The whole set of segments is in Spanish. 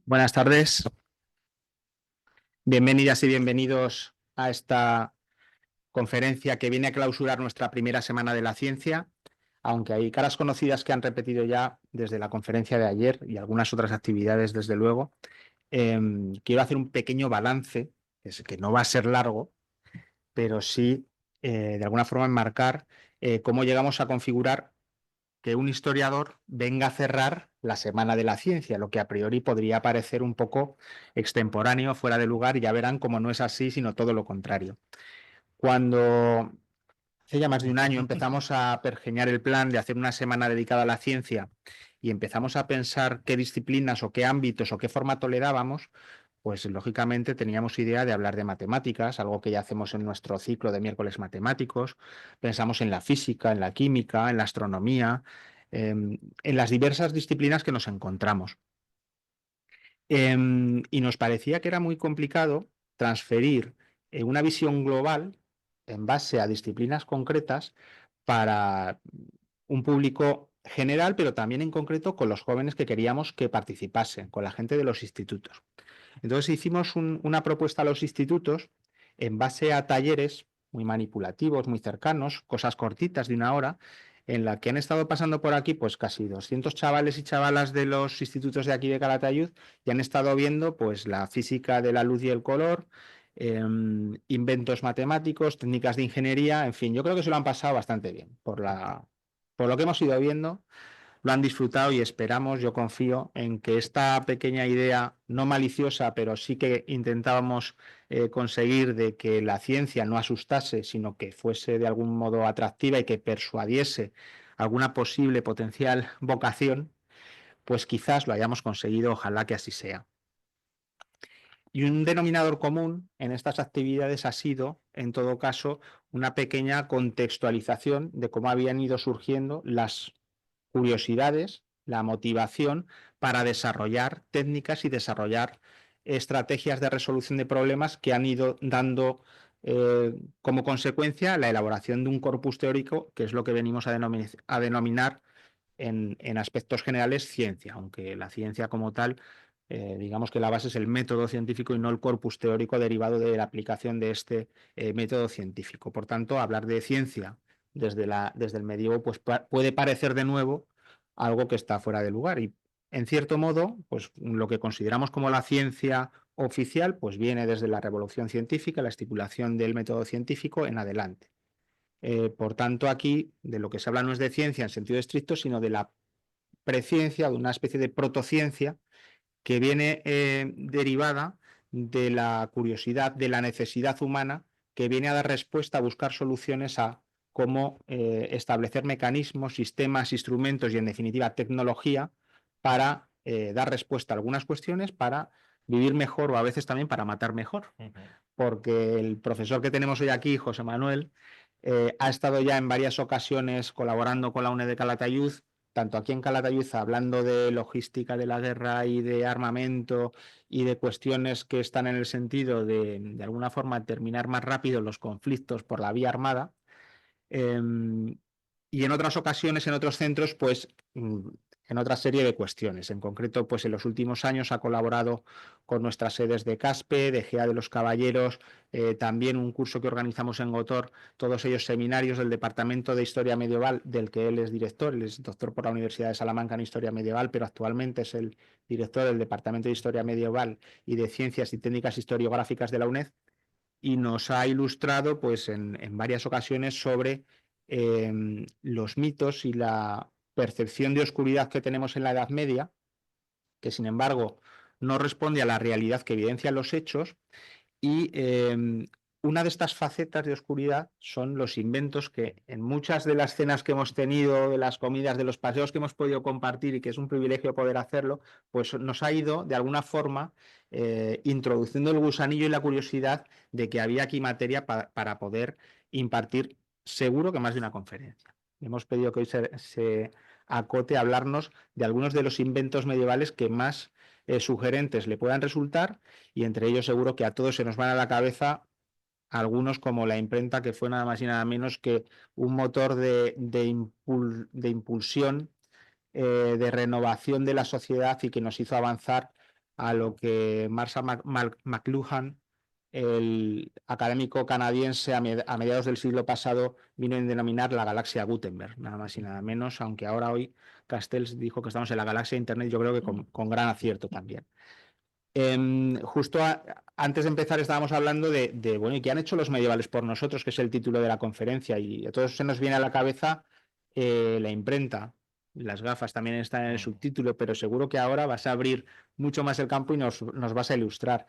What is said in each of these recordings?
Buenas tardes, bienvenidas y bienvenidos a esta conferencia que viene a clausurar nuestra primera semana de la ciencia, aunque hay caras conocidas que han repetido ya desde la conferencia de ayer y algunas otras actividades, desde luego. Quiero hacer un pequeño balance, que no va a ser largo, pero sí, de alguna forma, enmarcar cómo llegamos a configurar que un historiador venga a cerrar la Semana de la Ciencia, lo que a priori podría parecer un poco extemporáneo, fuera de lugar, y ya verán cómo no es así, sino todo lo contrario. Cuando hace ya más de un año empezamos a pergeñar el plan de hacer una semana dedicada a la ciencia y empezamos a pensar qué disciplinas o qué ámbitos o qué formato le dábamos, pues lógicamente teníamos idea de hablar de matemáticas, algo que ya hacemos en nuestro ciclo de miércoles matemáticos. Pensamos en la física, en la química, en la astronomía, en las diversas disciplinas que nos encontramos. Y nos parecía que era muy complicado transferir una visión global en base a disciplinas concretas para un público general, pero también en concreto con los jóvenes que queríamos que participasen, con la gente de los institutos. Entonces hicimos una propuesta a los institutos en base a talleres muy manipulativos, muy cercanos, cosas cortitas de una hora, en la que han estado pasando por aquí pues casi 200 chavales y chavalas de los institutos de aquí de Calatayud y han estado viendo pues la física de la luz y el color, inventos matemáticos, técnicas de ingeniería, en fin, yo creo que se lo han pasado bastante bien por lo que hemos ido viendo. Lo han disfrutado y esperamos, yo confío, en que esta pequeña idea, no maliciosa, pero sí que intentábamos conseguir de que la ciencia no asustase, sino que fuese de algún modo atractiva y que persuadiese alguna posible potencial vocación, pues quizás lo hayamos conseguido, ojalá que así sea. Y un denominador común en estas actividades ha sido, en todo caso, una pequeña contextualización de cómo habían ido surgiendo las curiosidades, la motivación para desarrollar técnicas y desarrollar estrategias de resolución de problemas que han ido dando como consecuencia la elaboración de un corpus teórico, que es lo que venimos a denominar en aspectos generales ciencia, aunque la ciencia como tal, digamos que la base es el método científico y no el corpus teórico derivado de la aplicación de este método científico. Por tanto, hablar de ciencia desde el medievo pues, puede parecer de nuevo algo que está fuera de lugar y, en cierto modo, pues lo que consideramos como la ciencia oficial pues viene desde la revolución científica, la estipulación del método científico en adelante. Por tanto, aquí de lo que se habla no es de ciencia en sentido estricto, sino de la preciencia, de una especie de protociencia que viene derivada de la curiosidad, de la necesidad humana, que viene a dar respuesta, a buscar soluciones a cómo establecer mecanismos, sistemas, instrumentos y, en definitiva, tecnología para dar respuesta a algunas cuestiones, para vivir mejor o a veces también para matar mejor. Porque el profesor que tenemos hoy aquí, José Manuel, ha estado ya en varias ocasiones colaborando con la UNED de Calatayud, tanto aquí en Calatayud, hablando de logística de la guerra y de armamento y de cuestiones que están en el sentido de alguna forma, terminar más rápido los conflictos por la vía armada. Y en otras ocasiones, en otros centros, pues en otra serie de cuestiones. En concreto, pues en los últimos años ha colaborado con nuestras sedes de CASPE, de GEA de los Caballeros, también un curso que organizamos en Gotor, todos ellos seminarios del Departamento de Historia Medieval, del que él es director, él es doctor por la Universidad de Salamanca en Historia Medieval, pero actualmente es el director del Departamento de Historia Medieval y de Ciencias y Técnicas Historiográficas de la UNED, y nos ha ilustrado pues, en varias ocasiones sobre los mitos y la percepción de oscuridad que tenemos en la Edad Media, que sin embargo no responde a la realidad que evidencian los hechos, y una de estas facetas de oscuridad son los inventos que en muchas de las cenas que hemos tenido, de las comidas, de los paseos que hemos podido compartir y que es un privilegio poder hacerlo, pues nos ha ido de alguna forma introduciendo el gusanillo y la curiosidad de que había aquí materia para poder impartir seguro que más de una conferencia. Hemos pedido que hoy se acote a hablarnos de algunos de los inventos medievales que más sugerentes le puedan resultar, y entre ellos seguro que a todos se nos van a la cabeza algunos como la imprenta, que fue nada más y nada menos que un motor de impulsión, de renovación de la sociedad y que nos hizo avanzar a lo que Marshall McLuhan, el académico canadiense a mediados del siglo pasado, vino a denominar la galaxia Gutenberg, nada más y nada menos, aunque ahora hoy Castells dijo que estamos en la galaxia de Internet, yo creo que con gran acierto también. Justo antes de empezar estábamos hablando bueno, ¿y qué han hecho los medievales por nosotros? Que es el título de la conferencia, y a todos se nos viene a la cabeza la imprenta. Las gafas también están en el subtítulo, pero seguro que ahora vas a abrir mucho más el campo y nos vas a ilustrar.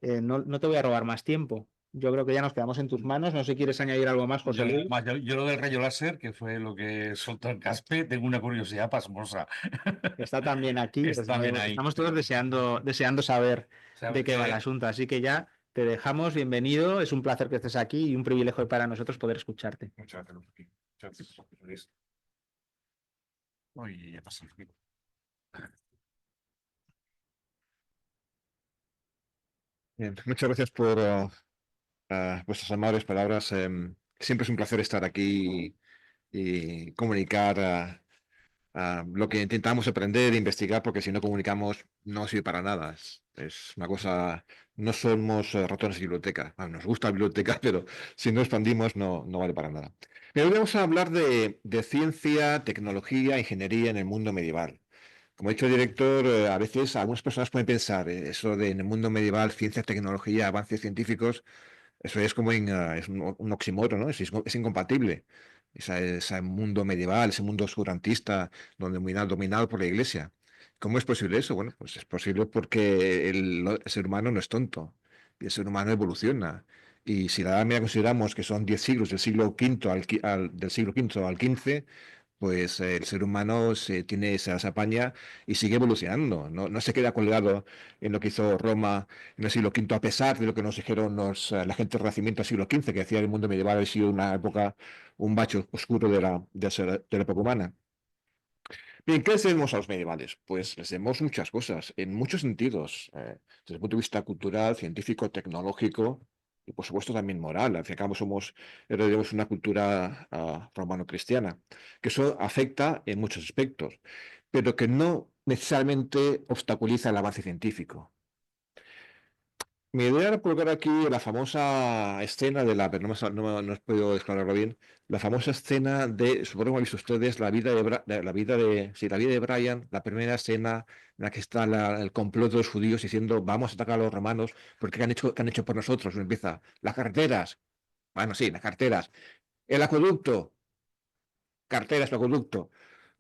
No te voy a robar más tiempo. Yo creo que ya nos quedamos en tus manos. No sé si quieres añadir algo más, José Luis. Además, yo lo del rayo láser, que fue lo que soltó el caspe, tengo una curiosidad pasmosa. Está también aquí. Está bien ahí. Estamos todos deseando saber de ¿Sabes qué va el qué? asunto. Así que ya te dejamos. Bienvenido. Es un placer que estés aquí y un privilegio para nosotros poder escucharte. Muchas gracias, Luis. Muchas gracias, Luis. Oye, ya pasa el tiempo. Bien, muchas gracias por vuestras amables palabras. Siempre es un placer estar aquí y comunicar lo que intentamos aprender e investigar, porque si no comunicamos no sirve para nada. Es una cosa, no somos ratones de biblioteca. Bueno, nos gusta la biblioteca, pero si no expandimos no vale para nada. Pero hoy vamos a hablar de ciencia, tecnología, ingeniería en el mundo medieval. Como ha dicho el director, a veces algunas personas pueden pensar eso de en el mundo medieval, ciencia, tecnología, avances científicos, eso es como es un oxímoron, ¿no? Es incompatible. Ese mundo medieval, ese mundo oscurantista, donde dominado por la Iglesia. ¿Cómo es posible eso? Bueno, pues es posible porque el ser humano no es tonto. Y el ser humano evoluciona. Y si la Edad Media consideramos que son 10 siglos, del siglo V del siglo V al XV, pues el ser humano tiene esa apaña y sigue evolucionando. No se queda colgado en lo que hizo Roma en el siglo V, a pesar de lo que nos dijeron la gente del Renacimiento del siglo XV, que decía que el mundo medieval había sido una época, un bacho oscuro de la época humana. Bien, ¿qué les debemos a los medievales? Pues les debemos muchas cosas, en muchos sentidos, desde el punto de vista cultural, científico, tecnológico y, por supuesto, también moral. Al fin y al cabo, somos herederos de una cultura romano-cristiana, que eso afecta en muchos aspectos, pero que no necesariamente obstaculiza el avance científico. Mi idea era colocar aquí la famosa escena pero no he podido desclararlo bien, la famosa escena supongo que han visto ustedes, la vida de Brian, la primera escena en la que está el complot de los judíos diciendo vamos a atacar a los romanos porque qué han hecho por nosotros. Y empieza, las carreteras, bueno, sí, las carreteras, el acueducto, carteras, el acueducto,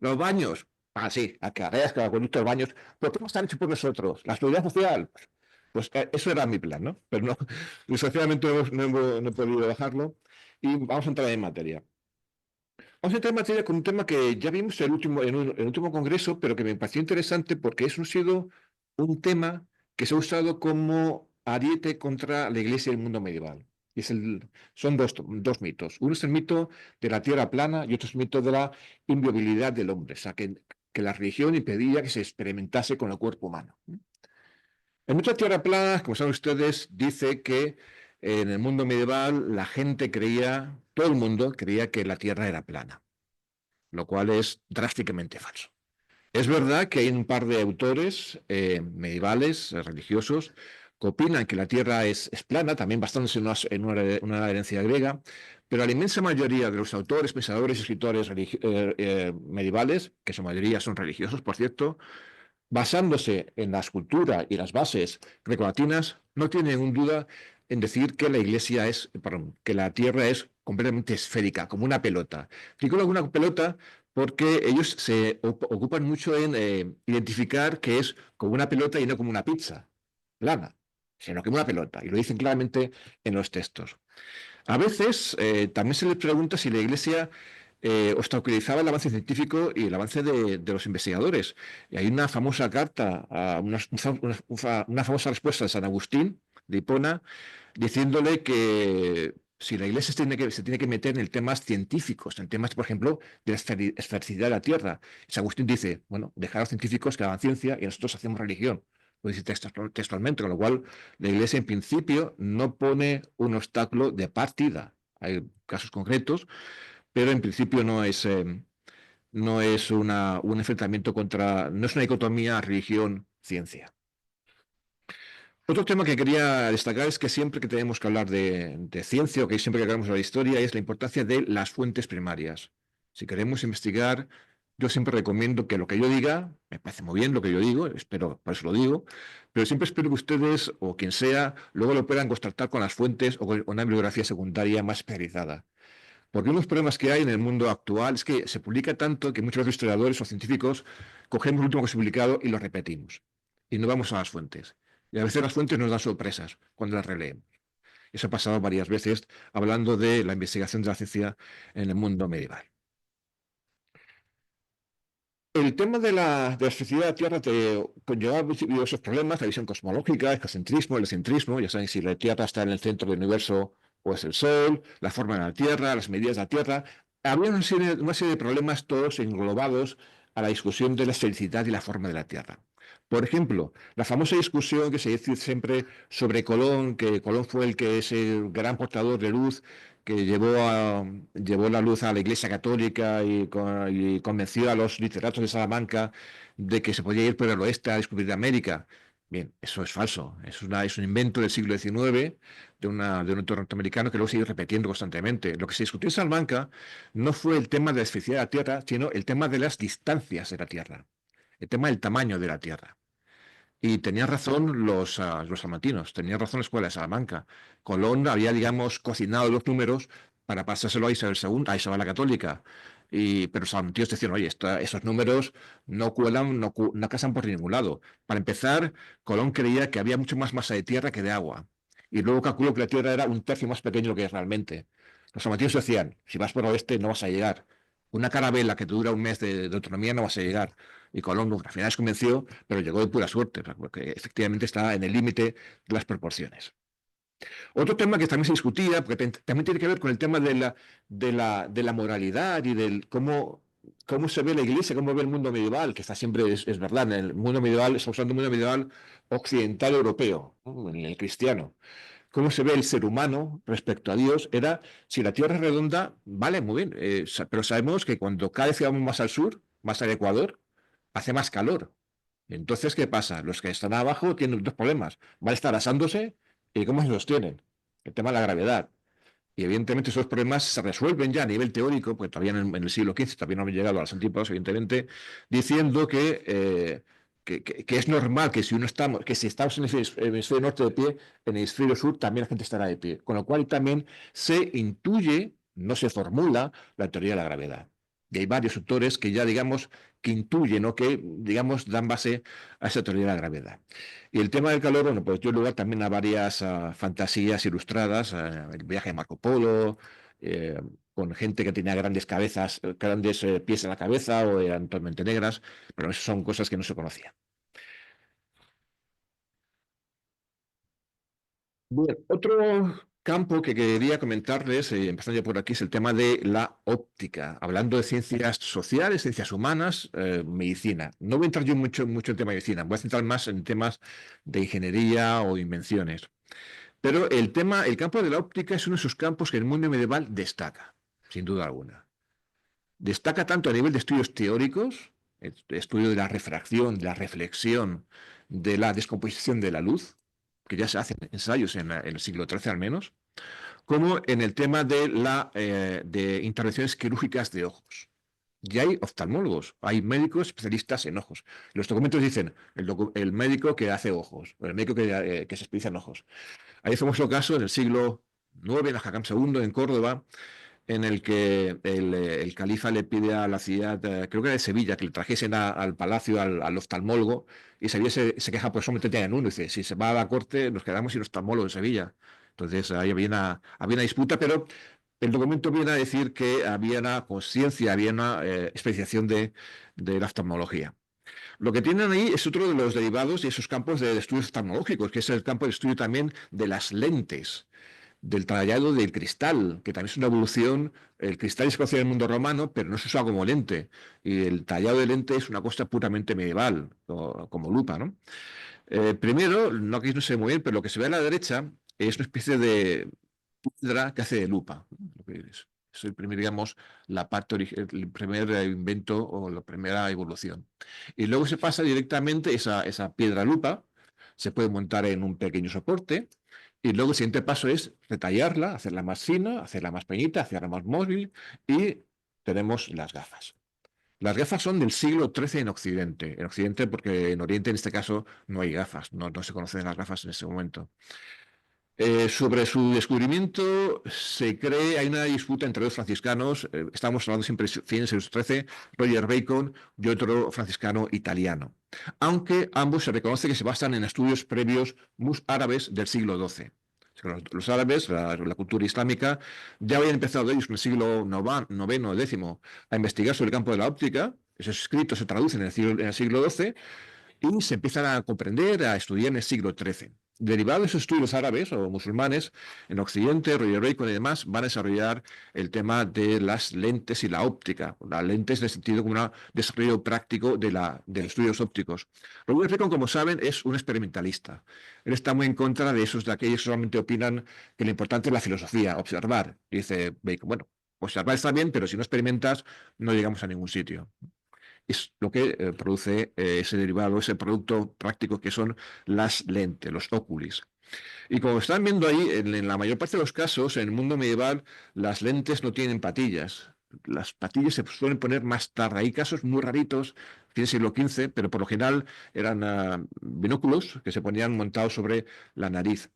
los baños, sí, las carreteras, el acueducto, los baños, ¿por qué no están hechos por nosotros? La seguridad social. Pues eso era mi plan, ¿no? Pero no, desgraciadamente no he podido dejarlo y vamos a entrar en materia. Vamos a entrar en materia con un tema que ya vimos en el último congreso, pero que me pareció interesante porque eso ha sido un tema que se ha usado como ariete contra la Iglesia y el mundo medieval. Son dos mitos. Uno es el mito de la tierra plana y otro es el mito de la inviolabilidad del hombre, o sea, que la religión impedía que se experimentase con el cuerpo humano. En muchas tierra planas, como saben ustedes, dice que en el mundo medieval la gente creía, todo el mundo creía que la Tierra era plana, lo cual es drásticamente falso. Es verdad que hay un par de autores medievales, religiosos, que opinan que la Tierra es plana, también basándose en una herencia griega, pero la inmensa mayoría de los autores, pensadores y escritores medievales, que su mayoría son religiosos, por cierto, basándose en la escultura y las bases grecolatinas, no tienen ninguna duda en decir que que la Tierra es completamente esférica, como una pelota. Digo una pelota porque ellos se ocupan mucho en identificar que es como una pelota y no como una pizza plana, sino como una pelota, y lo dicen claramente en los textos. A veces también se les pregunta si la Iglesia obstaculizaba el avance científico y el avance de los investigadores. Y hay una famosa carta, una famosa respuesta de San Agustín de Hipona, diciéndole que si la Iglesia se tiene que meter en temas científicos, en temas, por ejemplo, de la esfericidad de la Tierra. San Agustín dice, bueno, dejar a los científicos que hagan ciencia y nosotros hacemos religión. lo dice textualmente, con lo cual la Iglesia en principio no pone un obstáculo de partida. Hay casos concretos, pero en principio no es un enfrentamiento contra, no es una dicotomía religión-ciencia. Otro tema que quería destacar es que siempre que tenemos que hablar de ciencia o que siempre que hablamos de la historia es la importancia de las fuentes primarias. Si queremos investigar, yo siempre recomiendo que lo que yo diga, me parece muy bien lo que yo digo, espero, por eso lo digo, pero siempre espero que ustedes o quien sea luego lo puedan constatar con las fuentes o con una bibliografía secundaria más especializada. Porque uno de los problemas que hay en el mundo actual es que se publica tanto que muchos historiadores o científicos cogemos lo último que se ha publicado y lo repetimos. Y no vamos a las fuentes. Y a veces las fuentes nos dan sorpresas cuando las releemos. Eso ha pasado varias veces hablando de la investigación de la ciencia en el mundo medieval. El tema de la esfericidad de la Tierra conlleva diversos problemas, la visión cosmológica, el geocentrismo, el excentrismo, ya saben si la Tierra está en el centro del universo o es el Sol, la forma de la Tierra, las medidas de la Tierra. Había una serie de problemas todos englobados a la discusión de la esfericidad y la forma de la Tierra. Por ejemplo, la famosa discusión que se dice siempre sobre Colón, que Colón fue el que es el gran portador de luz que llevó la luz a la Iglesia Católica y convenció a los literatos de Salamanca de que se podía ir por el oeste a descubrir América. Bien, eso es falso. Es un invento del siglo XIX de un autor norteamericano que luego sigue repitiendo constantemente. Lo que se discutió en Salamanca no fue el tema de la esfericidad de la Tierra, sino el tema de las distancias de la Tierra, el tema del tamaño de la Tierra. Y tenían razón los salmantinos, tenían razón la escuela de Salamanca. Colón había, digamos, cocinado los números para pasárselo a Isabel II, a Isabel la Católica. Pero los salmantinos decían, oye, esos números no cuelan, no casan por ningún lado. Para empezar, Colón creía que había mucho más masa de tierra que de agua. Y luego calculó que la Tierra era un tercio más pequeño de lo que es realmente. Los salmantinos decían, si vas por oeste no vas a llegar. Una carabela que te dura un mes de autonomía no vas a llegar. Y Colón al final se convenció, pero llegó de pura suerte, porque efectivamente está en el límite de las proporciones. Otro tema que también se discutía, porque también tiene que ver con el tema de la moralidad y del cómo se ve la Iglesia, cómo ve el mundo medieval, que está siempre, es verdad, en el mundo medieval, estamos hablando del mundo medieval occidental europeo, ¿no? En el cristiano. Cómo se ve el ser humano respecto a Dios, era, si la Tierra es redonda, vale, muy bien, pero sabemos que cuando cada vez vamos más al sur, más al Ecuador, hace más calor. Entonces, ¿qué pasa? Los que están abajo tienen dos problemas. Van a estar asándose y ¿cómo se sostienen? El tema de la gravedad. Y evidentemente esos problemas se resuelven ya a nivel teórico, porque todavía en el siglo XV todavía no han llegado a los antípodas, evidentemente, diciendo que es normal que que si estamos en el hemisferio norte de pie, en el hemisferio sur también la gente estará de pie. Con lo cual también se intuye, no se formula, la teoría de la gravedad. Y hay varios autores que ya, digamos, que intuyen o que, digamos, dan base a esa teoría de la gravedad. Y el tema del calor, bueno, pues dio lugar también a varias fantasías ilustradas, el viaje de Marco Polo, con gente que tenía grandes cabezas, grandes pies en la cabeza o eran totalmente negras, pero eso son cosas que no se conocían. Bien, otro campo que quería comentarles, empezando ya por aquí, es el tema de la óptica. Hablando de ciencias sociales, ciencias humanas, medicina. No voy a entrar yo mucho en tema de medicina, voy a centrar más en temas de ingeniería o invenciones. Pero el campo de la óptica es uno de esos campos que el mundo medieval destaca, sin duda alguna. Destaca tanto a nivel de estudios teóricos, estudio de la refracción, de la reflexión, de la descomposición de la luz, que ya se hacen ensayos en el siglo XIII al menos, como en el tema de intervenciones quirúrgicas de ojos. Y hay oftalmólogos, hay médicos especialistas en ojos. Los documentos dicen el médico que hace ojos, el médico que se especializa en ojos. Hay un famoso caso en el siglo IX, en Hakam II, en Córdoba, en el que el califa le pide a la ciudad, creo que era de Sevilla, que le trajesen al palacio al oftalmólogo, y Sevilla se queja, pues solamente tienen uno, y dice, si se va a la corte, nos quedamos sin oftalmólogo en Sevilla. Entonces ahí había una disputa, pero el documento viene a decir que había una conciencia, había una especialización de la oftalmología. Lo que tienen ahí es otro de los derivados y esos campos de estudios oftalmológicos, que es el campo de estudio también de las lentes. del tallado del cristal, que también es una evolución. El cristal se conocía en el mundo romano, pero no se usaba como lente. Y el tallado de lente es una cosa puramente medieval, como lupa, ¿no? Primero, no, aquí no se ve muy bien, pero lo que se ve a la derecha es una especie de piedra que hace de lupa, ¿no? Lo que es el primer, digamos, el primer invento o la primera evolución. Y luego se pasa directamente esa piedra lupa, se puede montar en un pequeño soporte, y luego el siguiente paso es retallarla, hacerla más fina, hacerla más pequeñita, hacerla más móvil, y tenemos las gafas. Las gafas son del siglo XIII en Occidente. En Occidente, porque en Oriente, en este caso, no hay gafas, no se conocen las gafas en ese momento. Sobre su descubrimiento, hay una disputa entre dos franciscanos. Estamos hablando siempre de fines del siglo XIII, Roger Bacon y otro franciscano italiano. Aunque ambos se reconoce que se basan en estudios previos árabes del siglo XII. Los árabes, la cultura islámica, ya habían empezado ellos en el siglo noveno, décimo, a investigar sobre el campo de la óptica. Esos escritos se traducen en el siglo XII y se empiezan a comprender, a estudiar en el siglo XIII. Derivados de esos estudios árabes o musulmanes, en Occidente, Roger Bacon y demás van a desarrollar el tema de las lentes y la óptica. Las lentes en el sentido como un desarrollo práctico de los estudios ópticos. Roger Bacon, como saben, es un experimentalista. Él está muy en contra de aquellos que solamente opinan que lo importante es la filosofía, observar. Y dice Bacon, bueno, observar está bien, pero si no experimentas, no llegamos a ningún sitio. Es lo que produce ese derivado, ese producto práctico que son las lentes, los óculis. Y como están viendo ahí, en la mayor parte de los casos, en el mundo medieval, las lentes no tienen patillas. Las patillas se suelen poner más tarde. Hay casos muy raritos, fin del siglo XV, pero por lo general eran binóculos que se ponían montados sobre la nariz.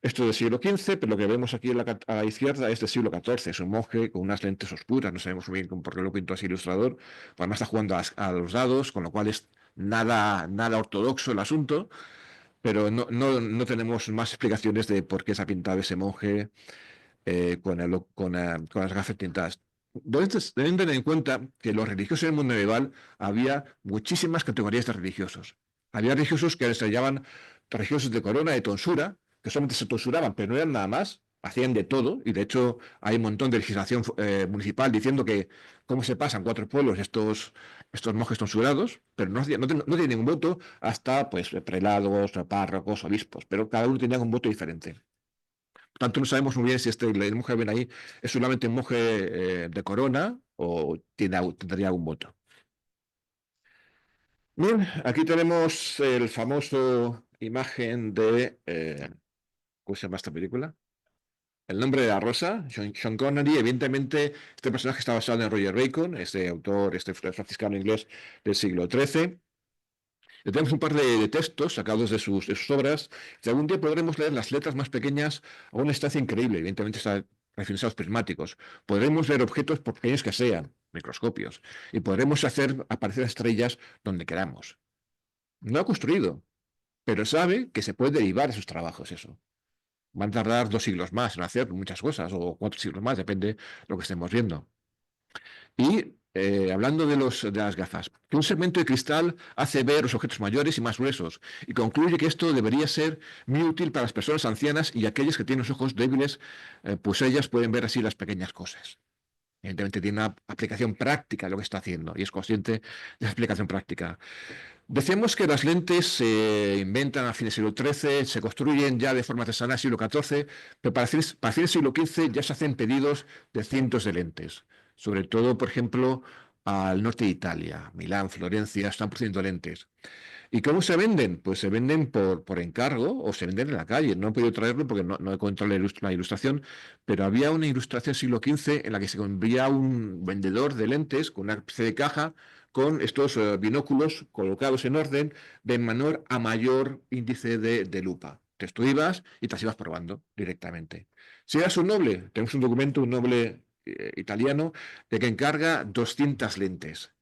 Esto es del siglo XV, pero lo que vemos aquí a la izquierda es del siglo XIV. Es un monje con unas lentes oscuras, no sabemos muy bien por qué lo pintó así ilustrador. Además está jugando a los dados, con lo cual es nada ortodoxo el asunto, pero no tenemos más explicaciones de por qué se ha pintado ese monje con las gafas tintadas. Deben tener en cuenta que los religiosos en el mundo medieval había muchísimas categorías de religiosos. Había religiosos que se llamaban religiosos de corona, de tonsura, que solamente se tonsuraban, pero no eran nada más, hacían de todo, y de hecho hay un montón de legislación municipal diciendo que cómo se pasan 4 pueblos estos monjes tonsurados, pero no tienen ningún voto hasta pues prelados, párrocos, obispos, pero cada uno tenía un voto diferente. Por tanto, no sabemos muy bien si el monje que ven ahí es solamente un monje de corona o tendría algún voto. Bien, aquí tenemos el famoso imagen de... ¿cómo se llama esta película? El nombre de la rosa, Sean Connery. Evidentemente, este personaje está basado en Roger Bacon, este autor, este franciscano inglés del siglo XIII. Tenemos un par de textos sacados de sus obras. Si algún día podremos leer las letras más pequeñas a una distancia increíble, evidentemente está refiriéndose a los prismáticos. Podremos ver objetos por pequeños que sean, microscopios, y podremos hacer aparecer estrellas donde queramos. No ha construido, pero sabe que se puede derivar de sus trabajos eso. Van a tardar 2 siglos más en hacer muchas cosas, o 4 siglos más, depende de lo que estemos viendo. Y hablando de las gafas, que un segmento de cristal hace ver los objetos mayores y más gruesos, y concluye que esto debería ser muy útil para las personas ancianas y aquellas que tienen los ojos débiles, pues ellas pueden ver así las pequeñas cosas. Evidentemente tiene una aplicación práctica de lo que está haciendo y es consciente de esa aplicación práctica. Decíamos que las lentes se inventan a fines del siglo XIII, se construyen ya de forma artesanal en el siglo XIV, pero para fines del siglo XV ya se hacen pedidos de cientos de lentes. Sobre todo, por ejemplo, al norte de Italia, Milán, Florencia, están produciendo lentes. ¿Y cómo se venden? Pues se venden por encargo o se venden en la calle. No he podido traerlo porque no he encontrado la ilustración, pero había una ilustración del siglo XV en la que se envía un vendedor de lentes con una especie de caja con estos binóculos colocados en orden de menor a mayor índice de lupa. Tú ibas y te las ibas probando directamente. Si eras un noble, tenemos un documento, un noble italiano, de que encarga 200 lentes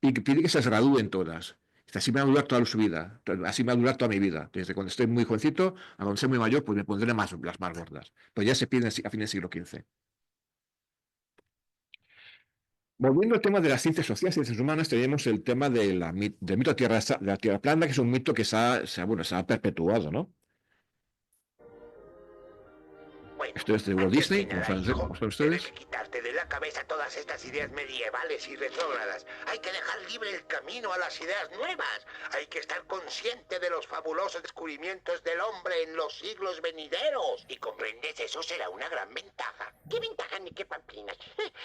y que pide que se las gradúen todas. Así me va a durar toda su vida, así me va a durar toda mi vida. Desde cuando estoy muy jovencito a cuando soy muy mayor, pues me pondré las más gordas. Pero ya se piden a fines del siglo XV. Volviendo al tema de las ciencias sociales y ciencias humanas, tenemos el tema del mito de la Tierra plana, que es un mito que se ha perpetuado, ¿no? Bueno, Esto es de Walt antes Disney, que como nada, saben, hijo, como saben tienes ustedes. que quitarte de la cabeza todas estas ideas medievales y retrógradas. Hay que dejar libre el camino a las ideas nuevas. Hay que estar consciente de los fabulosos descubrimientos del hombre en los siglos venideros. ¿Y comprendes? Eso será una gran ventaja. ¿Qué ventaja ni qué pamplinas?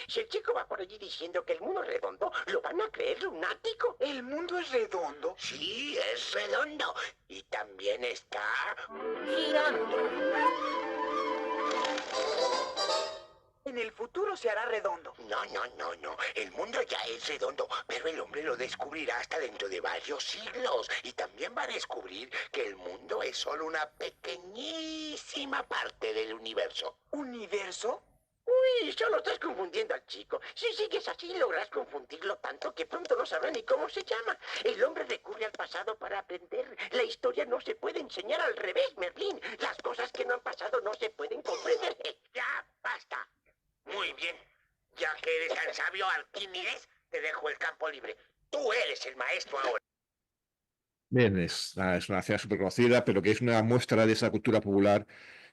Si el chico va por allí diciendo que el mundo es redondo, ¿lo van a creer lunático? ¿El mundo es redondo? Sí, es redondo. Y también está girando. En el futuro se hará redondo. No. El mundo ya es redondo, pero el hombre lo descubrirá hasta dentro de varios siglos. Y también va a descubrir que el mundo es solo una pequeñísima parte del universo. ¿Universo? Uy, solo estás confundiendo al chico. Si sigues así, logras confundirlo tanto que pronto no sabrá ni cómo se llama. El hombre recurre al pasado para aprender. La historia no se puede enseñar al revés, Merlín. Las cosas que no han pasado no se pueden comprender. Ya, basta. Muy bien. Ya que eres tan sabio, Arquímedes, te dejo el campo libre. Tú eres el maestro ahora. Bien, es una escena súper conocida, pero que es una muestra de esa cultura popular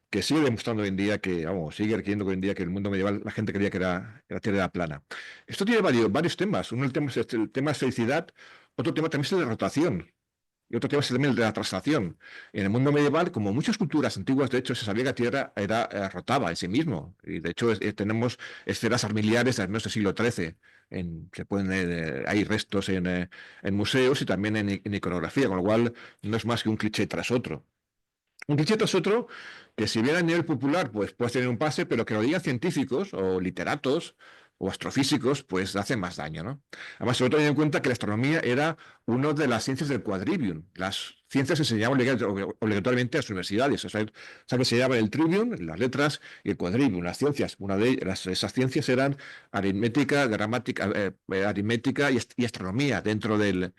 que sigue demostrando hoy en día que, vamos, sigue requiriendo hoy en día que el mundo medieval la gente creía que la Tierra era plana. Esto tiene varios temas. Uno el tema es felicidad, otro tema también es el de rotación. Y otro tema es también el de la traslación. En el mundo medieval, como muchas culturas antiguas, de hecho, se sabía que la Tierra rotaba en sí mismo. Y de hecho, tenemos esferas armiliares del menos del siglo XIII. Hay restos en museos y también en iconografía, con lo cual no es más que un cliché tras otro. Un cliché tras otro que, si bien a nivel popular pues puede tener un pase, pero que lo digan científicos o literatos o astrofísicos, pues hace más daño, ¿no? Además, sobre todo teniendo en cuenta que la astronomía era una de las ciencias del quadrivium. Las ciencias se enseñaban obligatoriamente a las universidades. O sea que se llama el trivium, las letras, y el quadrivium, las ciencias. Esas ciencias eran aritmética, gramática, aritmética y astronomía dentro del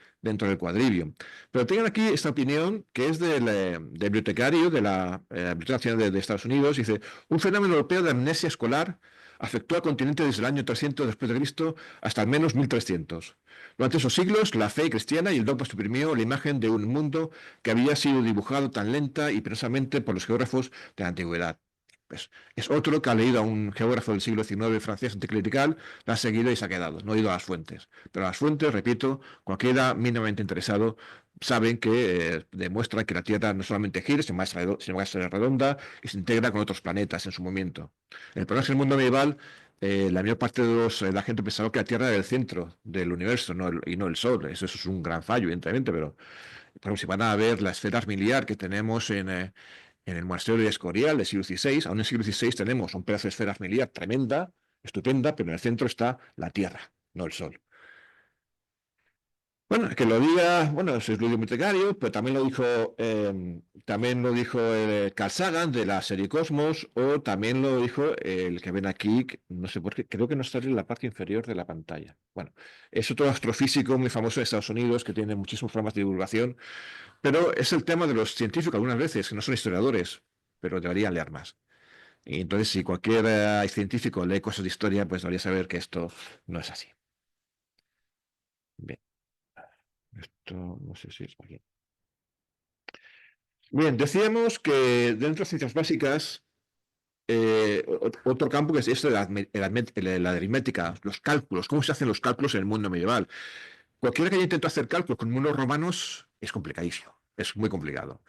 quadrivium. Pero tengan aquí esta opinión que es del bibliotecario de la Biblioteca Nacional de Estados Unidos. Dice: un fenómeno europeo de amnesia escolar afectó al continente desde el año 300 después de Cristo hasta al menos 1300. Durante esos siglos, la fe cristiana y el dogma suprimió la imagen de un mundo que había sido dibujado tan lenta y penosamente por los geógrafos de la antigüedad. Pues, es otro que ha leído a un geógrafo del siglo XIX francés anticlerical, la ha seguido y se ha quedado, no ha ido a las fuentes. Pero las fuentes, repito, cualquiera mínimamente interesado saben que demuestran que la Tierra no solamente gira, sino que es redonda y se integra con otros planetas en su movimiento. El problema es que en el mundo medieval la mayor parte de la gente pensaba que la Tierra era el centro del universo y no el Sol. Eso es un gran fallo, evidentemente, pero por ejemplo, si van a ver la esfera miliar que tenemos en el monasterio de Escorial del siglo XVI, aún en el siglo XVI tenemos un pedazo de esfera miliar tremenda, estupenda, pero en el centro está la Tierra, no el Sol. Bueno, que lo diga, bueno, es bibliotecario, pero también lo dijo Carl Sagan de la serie Cosmos, o también lo dijo el que ven aquí, no sé por qué, creo que no está en la parte inferior de la pantalla. Bueno, es otro astrofísico muy famoso de Estados Unidos que tiene muchísimos programas de divulgación, pero es el tema de los científicos algunas veces, que no son historiadores, pero deberían leer más. Y entonces, si cualquier científico lee cosas de historia, pues debería saber que esto no es así. Bien. Esto no sé si es aquí. Bien, decíamos que dentro de las ciencias básicas, otro campo que es esto de la aritmética, los cálculos, cómo se hacen los cálculos en el mundo medieval. Cualquiera que haya intentado hacer cálculos con números romanos es complicadísimo, es muy complicado.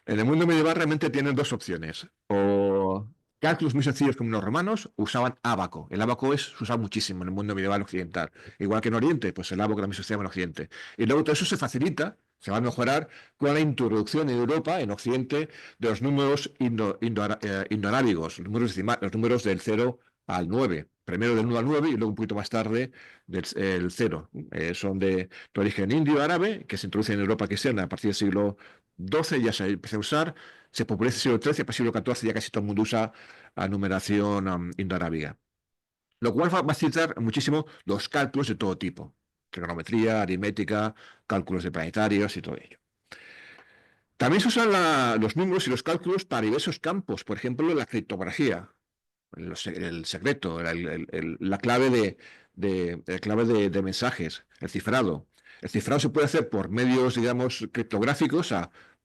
En el mundo medieval realmente tienen dos opciones: o cálculos muy sencillos como los romanos, usaban ábaco. El ábaco se usa muchísimo en el mundo medieval occidental. Igual que en Oriente, pues el ábaco también se usaba en Occidente. Y luego todo eso se facilita, se va a mejorar con la introducción en Europa, en Occidente, de los números indoarábigos, los números del 0 al 9. Primero del 1 al 9 y luego un poquito más tarde el 0. Son de origen indio-árabe, que se introducen en Europa cristiana a partir del siglo XII, ya se empezó a usar, se populariza en el siglo XIII, para el siglo XIV ya casi todo el mundo usa la numeración indoarábiga. Lo cual va a facilitar muchísimo los cálculos de todo tipo: trigonometría, aritmética, cálculos de planetarios y todo ello. También se usan los números y los cálculos para diversos campos, por ejemplo, la criptografía, el secreto, la clave de mensajes, el cifrado. El cifrado se puede hacer por medios, digamos, criptográficos,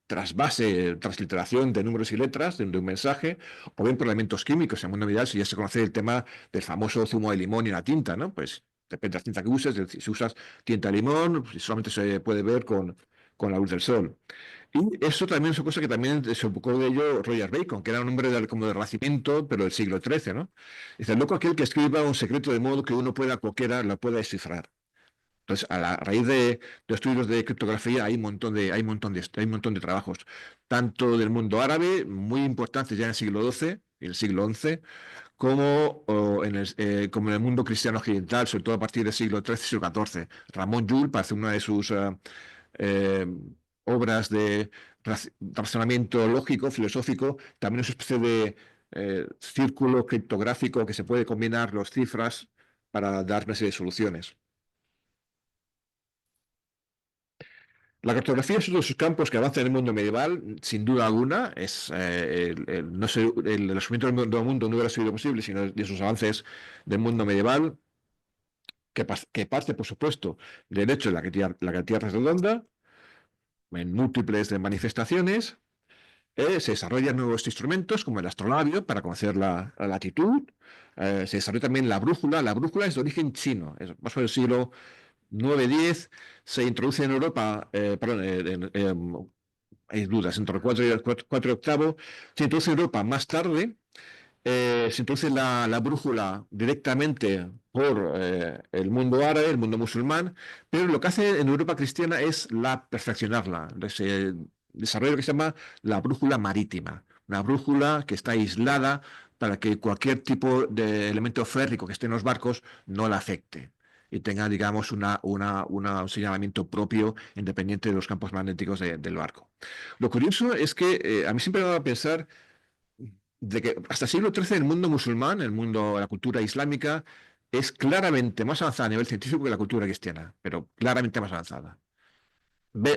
trasvase, transliteración de números y letras de un mensaje, o bien por elementos químicos. En el mundo medieval, si ya se conoce el tema del famoso zumo de limón y la tinta, ¿no? Pues depende de la tinta que uses, si usas tinta de limón, pues, solamente se puede ver con la luz del sol. Y eso también es una cosa que también se ocupó de ello Roger Bacon, que era un hombre como del Renacimiento, pero del siglo XIII, ¿no? Dice, loco aquel que escriba un secreto de modo que uno pueda, cualquiera lo pueda descifrar. Entonces, a la raíz de estudios de criptografía hay un montón de trabajos, tanto del mundo árabe, muy importantes ya en el siglo XII y el siglo XI, como en el mundo cristiano occidental, sobre todo a partir del siglo XIII y siglo XIV. Ramón Llull, para hacer una de sus eh, obras de razonamiento lógico, filosófico, también es una especie de círculo criptográfico que se puede combinar las cifras para dar una serie de soluciones. La cartografía es uno de sus campos que avanza en el mundo medieval, sin duda alguna. No sé, el descubrimiento del mundo no hubiera sido posible sino de sus avances del mundo medieval, que parte, por supuesto, del hecho de la Tierra es redonda, en múltiples de manifestaciones. Se desarrollan nuevos instrumentos como el astrolabio para conocer la latitud. Se desarrolla también la brújula. La brújula es de origen chino, es más o menos el siglo 9-10, se introduce en Europa, hay dudas, entre el 4 y el 4 y octavo, se introduce en Europa más tarde, se introduce la brújula directamente por el mundo árabe, el mundo musulmán, pero lo que hace en Europa cristiana es perfeccionarla. Se desarrolla lo que se llama la brújula marítima, una brújula que está aislada para que cualquier tipo de elemento férrico que esté en los barcos no la afecte y tenga, digamos, un señalamiento propio independiente de los campos magnéticos del barco. Lo curioso es que a mí siempre me va a pensar de que hasta el siglo XIII el mundo musulmán, la cultura islámica, es claramente más avanzada a nivel científico que la cultura cristiana, pero claramente más avanzada.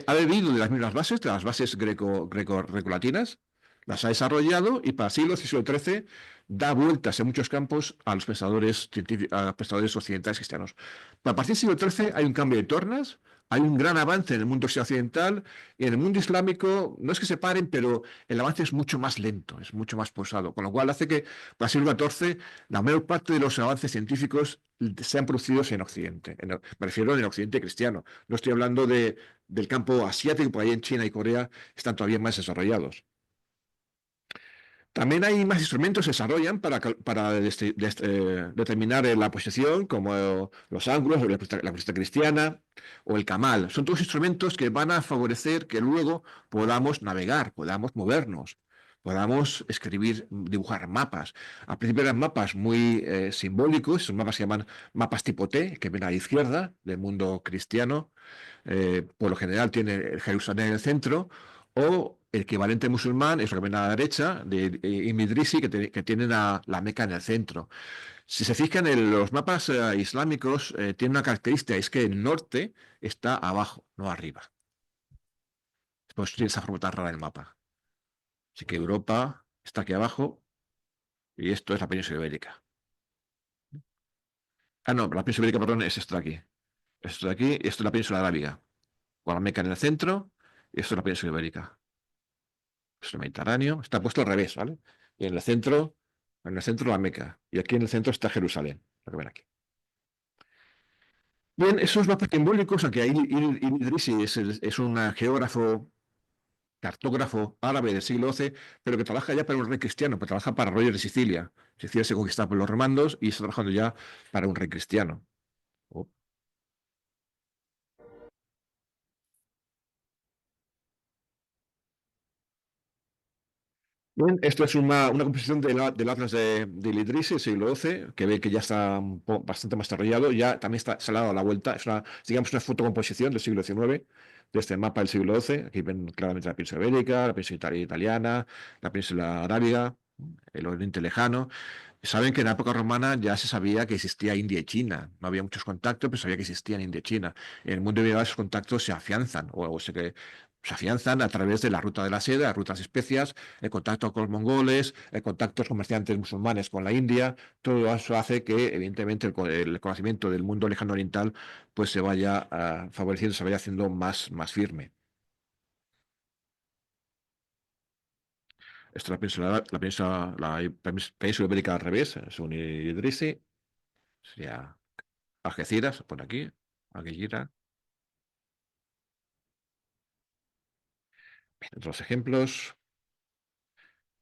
Ha bebido de las mismas bases, de las bases grecolatinas, las ha desarrollado y para el siglo XIII da vueltas en muchos campos a los pensadores occidentales cristianos. Pero a partir del siglo XIII hay un cambio de tornas, hay un gran avance en el mundo occidental y en el mundo islámico no es que se paren, pero el avance es mucho más lento, es mucho más pausado, con lo cual hace que para el siglo XIV la mayor parte de los avances científicos sean producidos en Occidente. Me refiero en el Occidente cristiano. No estoy hablando del campo asiático, por ahí en China y Corea están todavía más desarrollados. También hay más instrumentos que se desarrollan para determinar la posición, como los ángulos, la puesta cristiana o el camal. Son todos instrumentos que van a favorecer que luego podamos navegar, podamos movernos, podamos escribir, dibujar mapas. Al principio eran mapas muy simbólicos, son mapas que se llaman mapas tipo T, que ven a la izquierda del mundo cristiano. Por lo general tiene Jerusalén en el centro, o el equivalente musulmán es lo que ven a la derecha, de Ibn Idrisi, que tienen la Meca en el centro. Si se fijan en los mapas islámicos, tiene una característica, es que el norte está abajo, no arriba. Pues tiene esa forma tan rara del mapa. Así que Europa está aquí abajo y esto es la península ibérica. Ah, no, la península ibérica, perdón, es esto de aquí. Esto de aquí y esto es la península arábiga. Con la Meca en el centro y esto es la península ibérica. Es el Mediterráneo, está puesto al revés, ¿vale? Y en el centro la Meca. Y aquí en el centro está Jerusalén, lo que ven aquí. Bien, esos mapas simbólicos, aunque Ibn Idrisi es un geógrafo, cartógrafo árabe del siglo XII, pero que trabaja ya para un rey cristiano, pues trabaja para Roger de Sicilia. Sicilia se conquista por los romanos y está trabajando ya para un rey cristiano. Bien, esto es una composición del Atlas del Idrisi, siglo XII, que ve que ya está bastante más desarrollado. Ya también se le ha dado la vuelta. Es digamos, una fotocomposición del siglo XIX, de este mapa del siglo XII. Aquí ven claramente la península ibérica, la península italiana, la península arábiga, el oriente lejano. Saben que en la época romana ya se sabía que existía India y China. No había muchos contactos, pero sabía que existían India y China. En el mundo medieval esos contactos se afianzan se afianzan a través de la ruta de la seda, las rutas especias, el contacto con los mongoles, el contacto de los comerciantes musulmanes con la India. Todo eso hace que, evidentemente, el conocimiento del mundo lejano oriental pues se vaya favoreciendo, se vaya haciendo más firme. Esta es la península ibérica al revés, según Idrisi. Sería Algeciras, por aquí. Algeciras. Bien, otros ejemplos.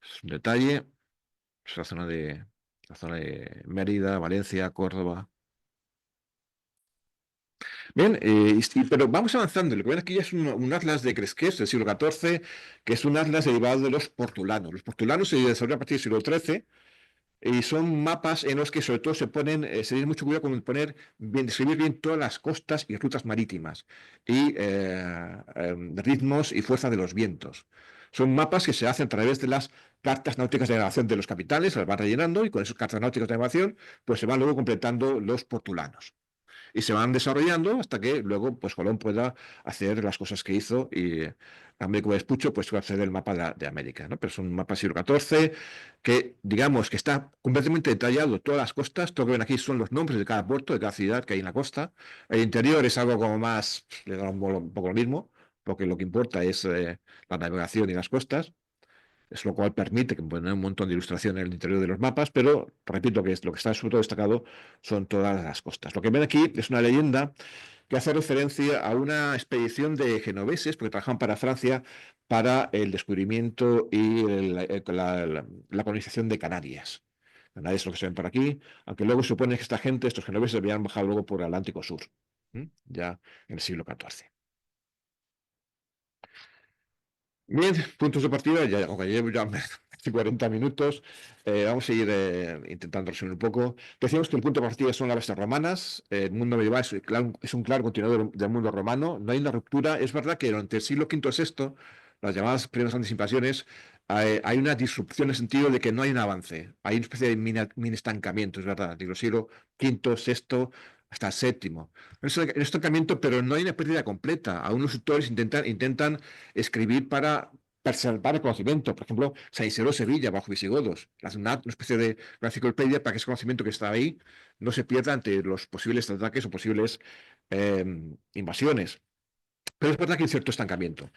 Es un detalle. Es la zona de Mérida, Valencia, Córdoba. Bien, pero vamos avanzando. Lo que ven aquí ya es un atlas de Cresques del siglo XIV, que es un atlas derivado de los portulanos. Los portulanos se desarrollaron a partir del siglo XIII y son mapas en los que sobre todo se tiene mucho cuidado con describir bien todas las costas y rutas marítimas y ritmos y fuerza de los vientos. Son mapas que se hacen a través de las cartas náuticas de navegación de los capitanes, se las van rellenando y con esas cartas náuticas de navegación pues se van luego completando los portulanos y se van desarrollando hasta que luego pues Colón pueda hacer las cosas que hizo y Américo Vespuccio pues puede hacer el mapa de América, ¿no? Pero es un mapa del siglo XIV que digamos que está completamente detallado todas las costas. Todo lo que ven aquí son los nombres de cada puerto, de cada ciudad que hay en la costa. El interior es algo como más, le da un poco lo mismo, porque lo que importa es la navegación y las costas. Es lo cual permite que poner un montón de ilustración en el interior de los mapas, pero repito que lo que está sobre todo destacado son todas las costas. Lo que ven aquí es una leyenda que hace referencia a una expedición de genoveses, porque trabajaban para Francia, para el descubrimiento y la colonización de Canarias. Canarias es lo que se ven por aquí, aunque luego se supone que estos genoveses, habían bajado luego por el Atlántico Sur, ya en el siglo XIV. Bien, puntos de partida, aunque llevo ya 40 minutos, vamos a ir intentando resumir un poco. Decíamos que el punto de partida son las bases romanas, el mundo medieval es un claro continuador del mundo romano, no hay una ruptura. Es verdad que durante el siglo V y VI, las llamadas primeras grandes invasiones, hay una disrupción en el sentido de que no hay un avance, hay una especie de mini estancamiento, es verdad, digo, siglo V, VI hasta el VII. En estancamiento, pero no hay una pérdida completa. Aún los autores intentan escribir para preservar el conocimiento. Por ejemplo, San Isidro de Sevilla, bajo visigodos, hace una especie de enciclopedia para que ese conocimiento que está ahí no se pierda ante los posibles ataques o posibles invasiones. Pero es verdad que hay cierto estancamiento.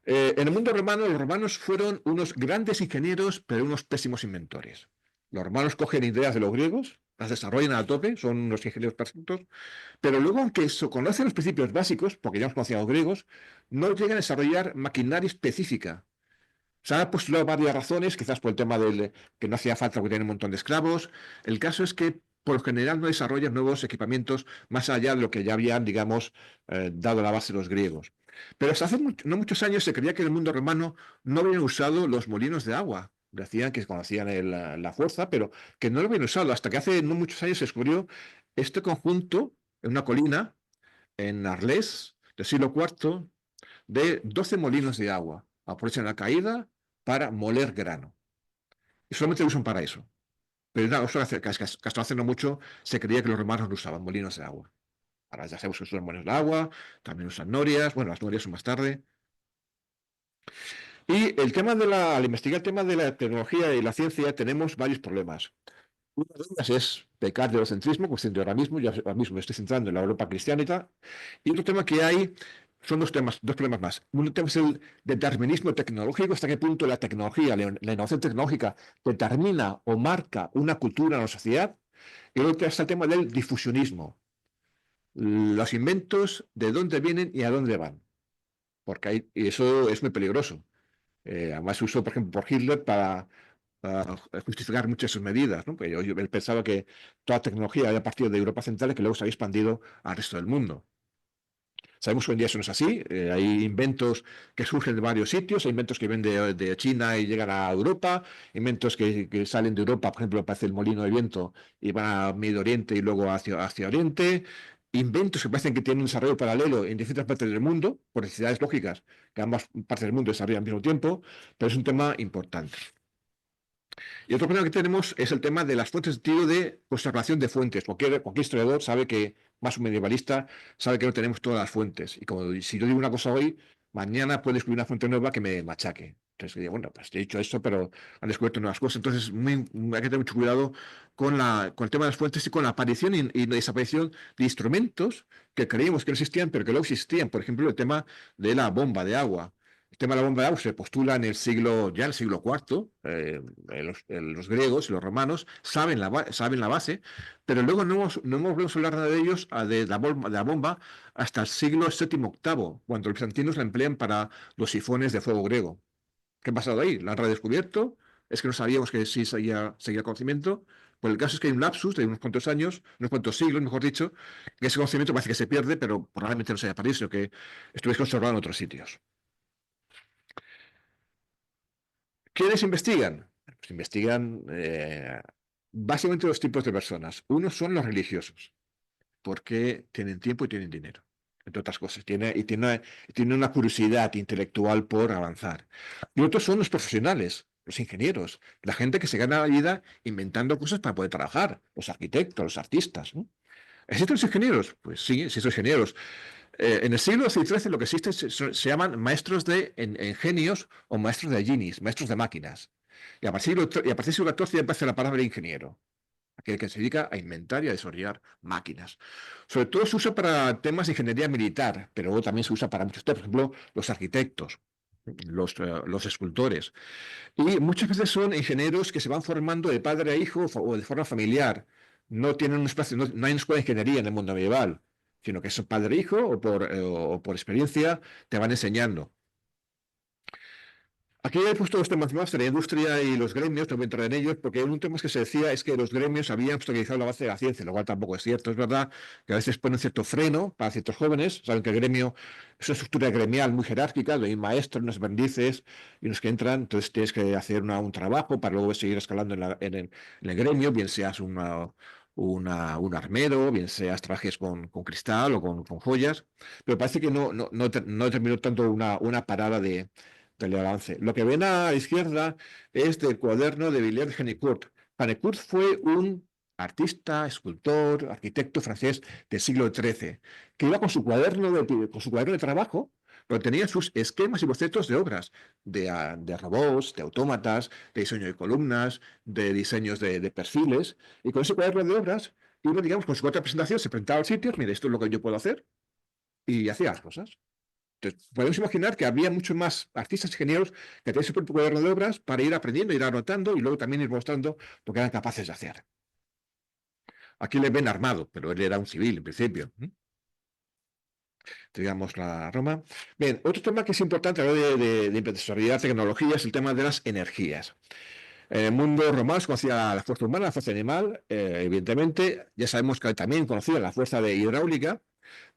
En el mundo romano, los romanos fueron unos grandes ingenieros, pero unos pésimos inventores. Los romanos cogen ideas de los griegos, las desarrollan a tope, son unos ingenieros perfectos, pero luego, aunque se conocen los principios básicos, porque ya hemos conocido a los griegos, no llegan a desarrollar maquinaria específica. Se han postulado varias razones, quizás por el tema del que no hacía falta porque tienen un montón de esclavos. El caso es que, por lo general, no desarrollan nuevos equipamientos más allá de lo que ya habían, digamos, dado la base los griegos. Pero hasta hace no muchos años se creía que en el mundo romano no habían usado los molinos de agua. Decían que conocían la fuerza, pero que no lo habían usado. Hasta que hace no muchos años se descubrió este conjunto en una colina en Arles del siglo IV de 12 molinos de agua. Aprovechan la caída para moler grano. Y solamente lo usan para eso. Pero no, hasta hace no mucho se creía que los romanos no usaban molinos de agua. Ahora ya sabemos que usan molinos de agua, también usan norias. Bueno, las norias son más tarde. Y al investigar el tema de la tecnología y la ciencia, tenemos varios problemas. Una de ellas es pecar de eurocentrismo, cuestión de ahora mismo me estoy centrando en la Europa cristiana. Y otro tema que hay son dos problemas más. Un tema es el determinismo tecnológico, hasta qué punto la tecnología, la innovación tecnológica determina o marca una cultura en la sociedad. Y el otro es el tema del difusionismo. Los inventos, de dónde vienen y a dónde van. Y eso es muy peligroso. Además se usó, por ejemplo, por Hitler para justificar muchas de sus medidas, ¿no? Porque él pensaba que toda tecnología había partido de Europa Central y que luego se había expandido al resto del mundo. Sabemos que hoy en día eso no es así. Hay inventos que surgen de varios sitios, hay inventos que vienen de China y llegan a Europa, inventos que salen de Europa, por ejemplo, parece el molino de viento y van a Medio Oriente y luego hacia Oriente. Inventos que parecen que tienen un desarrollo paralelo en distintas partes del mundo, por necesidades lógicas, que ambas partes del mundo desarrollan al mismo tiempo, pero es un tema importante. Y otro problema que tenemos es el tema de las fuentes de sentido de conservación de fuentes. Cualquier historiador sabe que, más un medievalista, sabe que no tenemos todas las fuentes. Y como si yo digo una cosa hoy, mañana puede descubrir una fuente nueva que me machaque. Entonces, digo, bueno, pues he dicho esto, pero han descubierto nuevas cosas. Entonces, hay que tener mucho cuidado con el tema de las fuentes y con la aparición y la desaparición de instrumentos que creíamos que no existían, pero que luego existían. Por ejemplo, el tema de la bomba de agua. El tema de la bomba de agua se postula en el siglo IV. Los griegos y los romanos saben la base, pero luego no hemos vuelto a hablar nada de ellos, de la bomba, hasta el siglo VII, VIII, cuando los bizantinos la emplean para los sifones de fuego griego. ¿Qué ha pasado ahí? ¿La han redescubierto? ¿Es que no sabíamos que sí seguía conocimiento? Pues el caso es que hay un lapsus de unos cuantos años, unos cuantos siglos, mejor dicho, que ese conocimiento parece que se pierde, pero probablemente no se haya perdido, sino que estuviese conservado en otros sitios. ¿Quiénes investigan? Pues investigan básicamente dos tipos de personas. Uno son los religiosos, porque tienen tiempo y tienen dinero, entre otras cosas. Tienen una curiosidad intelectual por avanzar. Y otros son los profesionales, los ingenieros, la gente que se gana la vida inventando cosas para poder trabajar, los arquitectos, los artistas, ¿no? ¿Existen los ingenieros? Pues sí, existen los ingenieros. En el siglo XIII lo que existe se llaman maestros en genios o maestros de genies, maestros de máquinas. Y a partir del siglo XIV ya aparece la palabra ingeniero, aquel que se dedica a inventar y a desarrollar máquinas. Sobre todo se usa para temas de ingeniería militar, pero luego también se usa para muchos temas, por ejemplo, los arquitectos, los escultores. Y muchas veces son ingenieros que se van formando de padre a hijo o de forma familiar. No tienen un espacio, no hay una escuela de ingeniería en el mundo medieval, sino que es padre e hijo o por experiencia te van enseñando. Aquí he puesto los temas más de la industria y los gremios, no voy a entrar en ellos, porque un tema que se decía es que los gremios habían obstaculizado la base de la ciencia, lo cual tampoco es cierto. Es verdad que a veces ponen cierto freno para ciertos jóvenes. Saben que el gremio es una estructura gremial muy jerárquica, donde hay maestros, unos aprendices y unos que entran. Entonces tienes que hacer un trabajo para luego seguir escalando en el gremio, bien seas un armero, bien seas trajes con cristal o con joyas. Pero parece que no terminó tanto una parada del avance. Lo que ven a la izquierda es del cuaderno de Villiers de Hennecourt. Hennecourt fue un artista, escultor, arquitecto francés del siglo XIII, que iba con su cuaderno de trabajo, pero tenía sus esquemas y bocetos de obras, de robots, de autómatas, de diseño de columnas, de diseños de perfiles, y con ese cuaderno de obras iba, digamos, con su otra presentación, se presentaba al sitio, mire, esto es lo que yo puedo hacer, y hacía las cosas. Entonces, podemos imaginar que había muchos más artistas ingenieros que tenían su propio cuaderno de obras para ir aprendiendo, ir anotando y luego también ir mostrando lo que eran capaces de hacer. Aquí le ven armado, pero él era un civil en principio. Digamos la Roma. Bien, otro tema que es importante a la hora de desarrollar tecnología es el tema de las energías. En el mundo romano se conocía la fuerza humana, la fuerza animal, evidentemente. Ya sabemos que también conocía la fuerza hidráulica.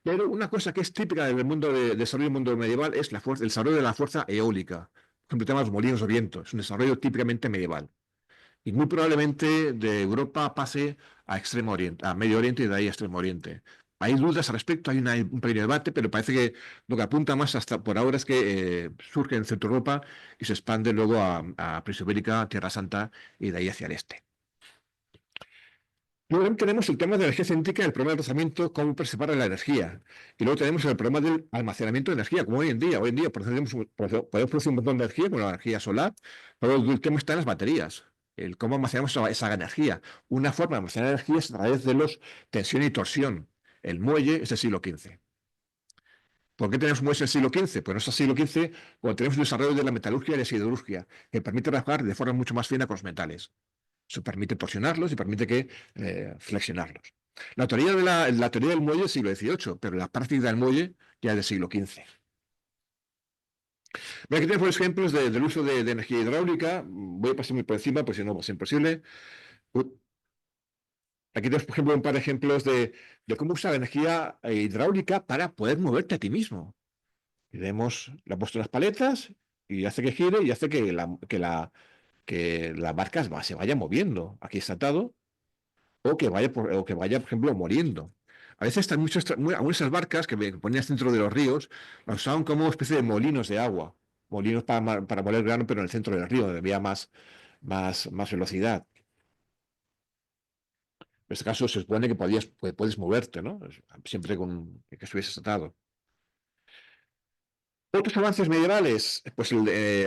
Pero una cosa que es típica del mundo de desarrollo del mundo medieval es el desarrollo de la fuerza eólica. Por ejemplo, el tema de los molinos de viento. Es un desarrollo típicamente medieval. Y muy probablemente de Europa pase a Extremo Oriente, a Medio Oriente y de ahí a Extremo Oriente. Hay dudas al respecto, hay un pequeño debate, pero parece que lo que apunta más hasta por ahora es que surge en Centro Europa y se expande luego a Ibérica, Tierra Santa y de ahí hacia el este. Luego también tenemos el tema de la energía cinética, el problema del rozamiento, cómo preservar la energía. Y luego tenemos el problema del almacenamiento de energía, como hoy en día. Hoy en día podemos producir un montón de energía con la energía solar, pero el tema está en las baterías. El cómo almacenamos esa energía. Una forma de almacenar energía es a través de los tensión y torsión. El muelle es del siglo XV. ¿Por qué tenemos muelles del siglo XV? Pues no es el siglo XV cuando tenemos el desarrollo de la metalurgia y la siderurgia, que permite trabajar de forma mucho más fina con los metales. Eso permite torsionarlos y permite flexionarlos. La teoría del muelle es del siglo XVIII, pero la práctica del muelle ya es del siglo XV. Aquí tenemos ejemplos del uso de energía hidráulica. Voy a pasar muy por encima, pues si no, es imposible. Aquí tenemos, por ejemplo, un par de ejemplos de cómo usar la energía hidráulica para poder moverte a ti mismo. Y le hemos puesto unas paletas y hace que gire y hace que la barca se vaya moviendo. Aquí está atado. O que vaya, por ejemplo, muriendo. A veces están algunas esas barcas que ponías dentro de los ríos, las usaban como una especie de molinos de agua. Molinos para moler grano, pero en el centro del río, donde había más velocidad. En este caso se supone que puedes moverte, ¿no? Siempre que estuvieses atado. Otros avances medievales, pues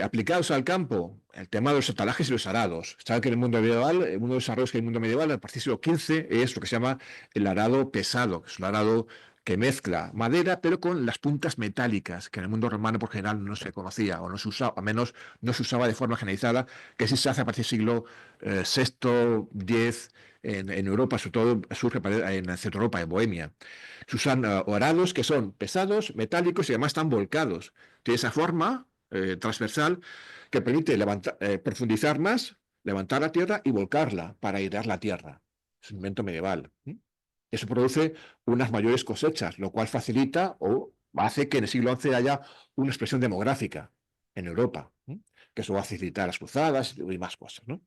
aplicados al campo, el tema de los atalajes y los arados. Saben que en el mundo medieval, uno de los desarrollos que hay en el mundo medieval, a partir del siglo XV, es lo que se llama el arado pesado, que es un arado que mezcla madera, pero con las puntas metálicas, que en el mundo romano por general no se conocía o no se usaba, al menos no se usaba de forma generalizada, que sí se hace a partir del siglo VI, X, en Europa, sobre todo surge en Centro Europa, en Bohemia. Se usan arados que son pesados, metálicos y además están volcados. Tiene esa forma transversal que permite profundizar más, levantar la tierra y volcarla para airear la tierra. Es un invento medieval. Eso produce unas mayores cosechas, lo cual facilita o hace que en el siglo XI haya una expresión demográfica en Europa, que eso va a facilitar las cruzadas y más cosas, ¿no?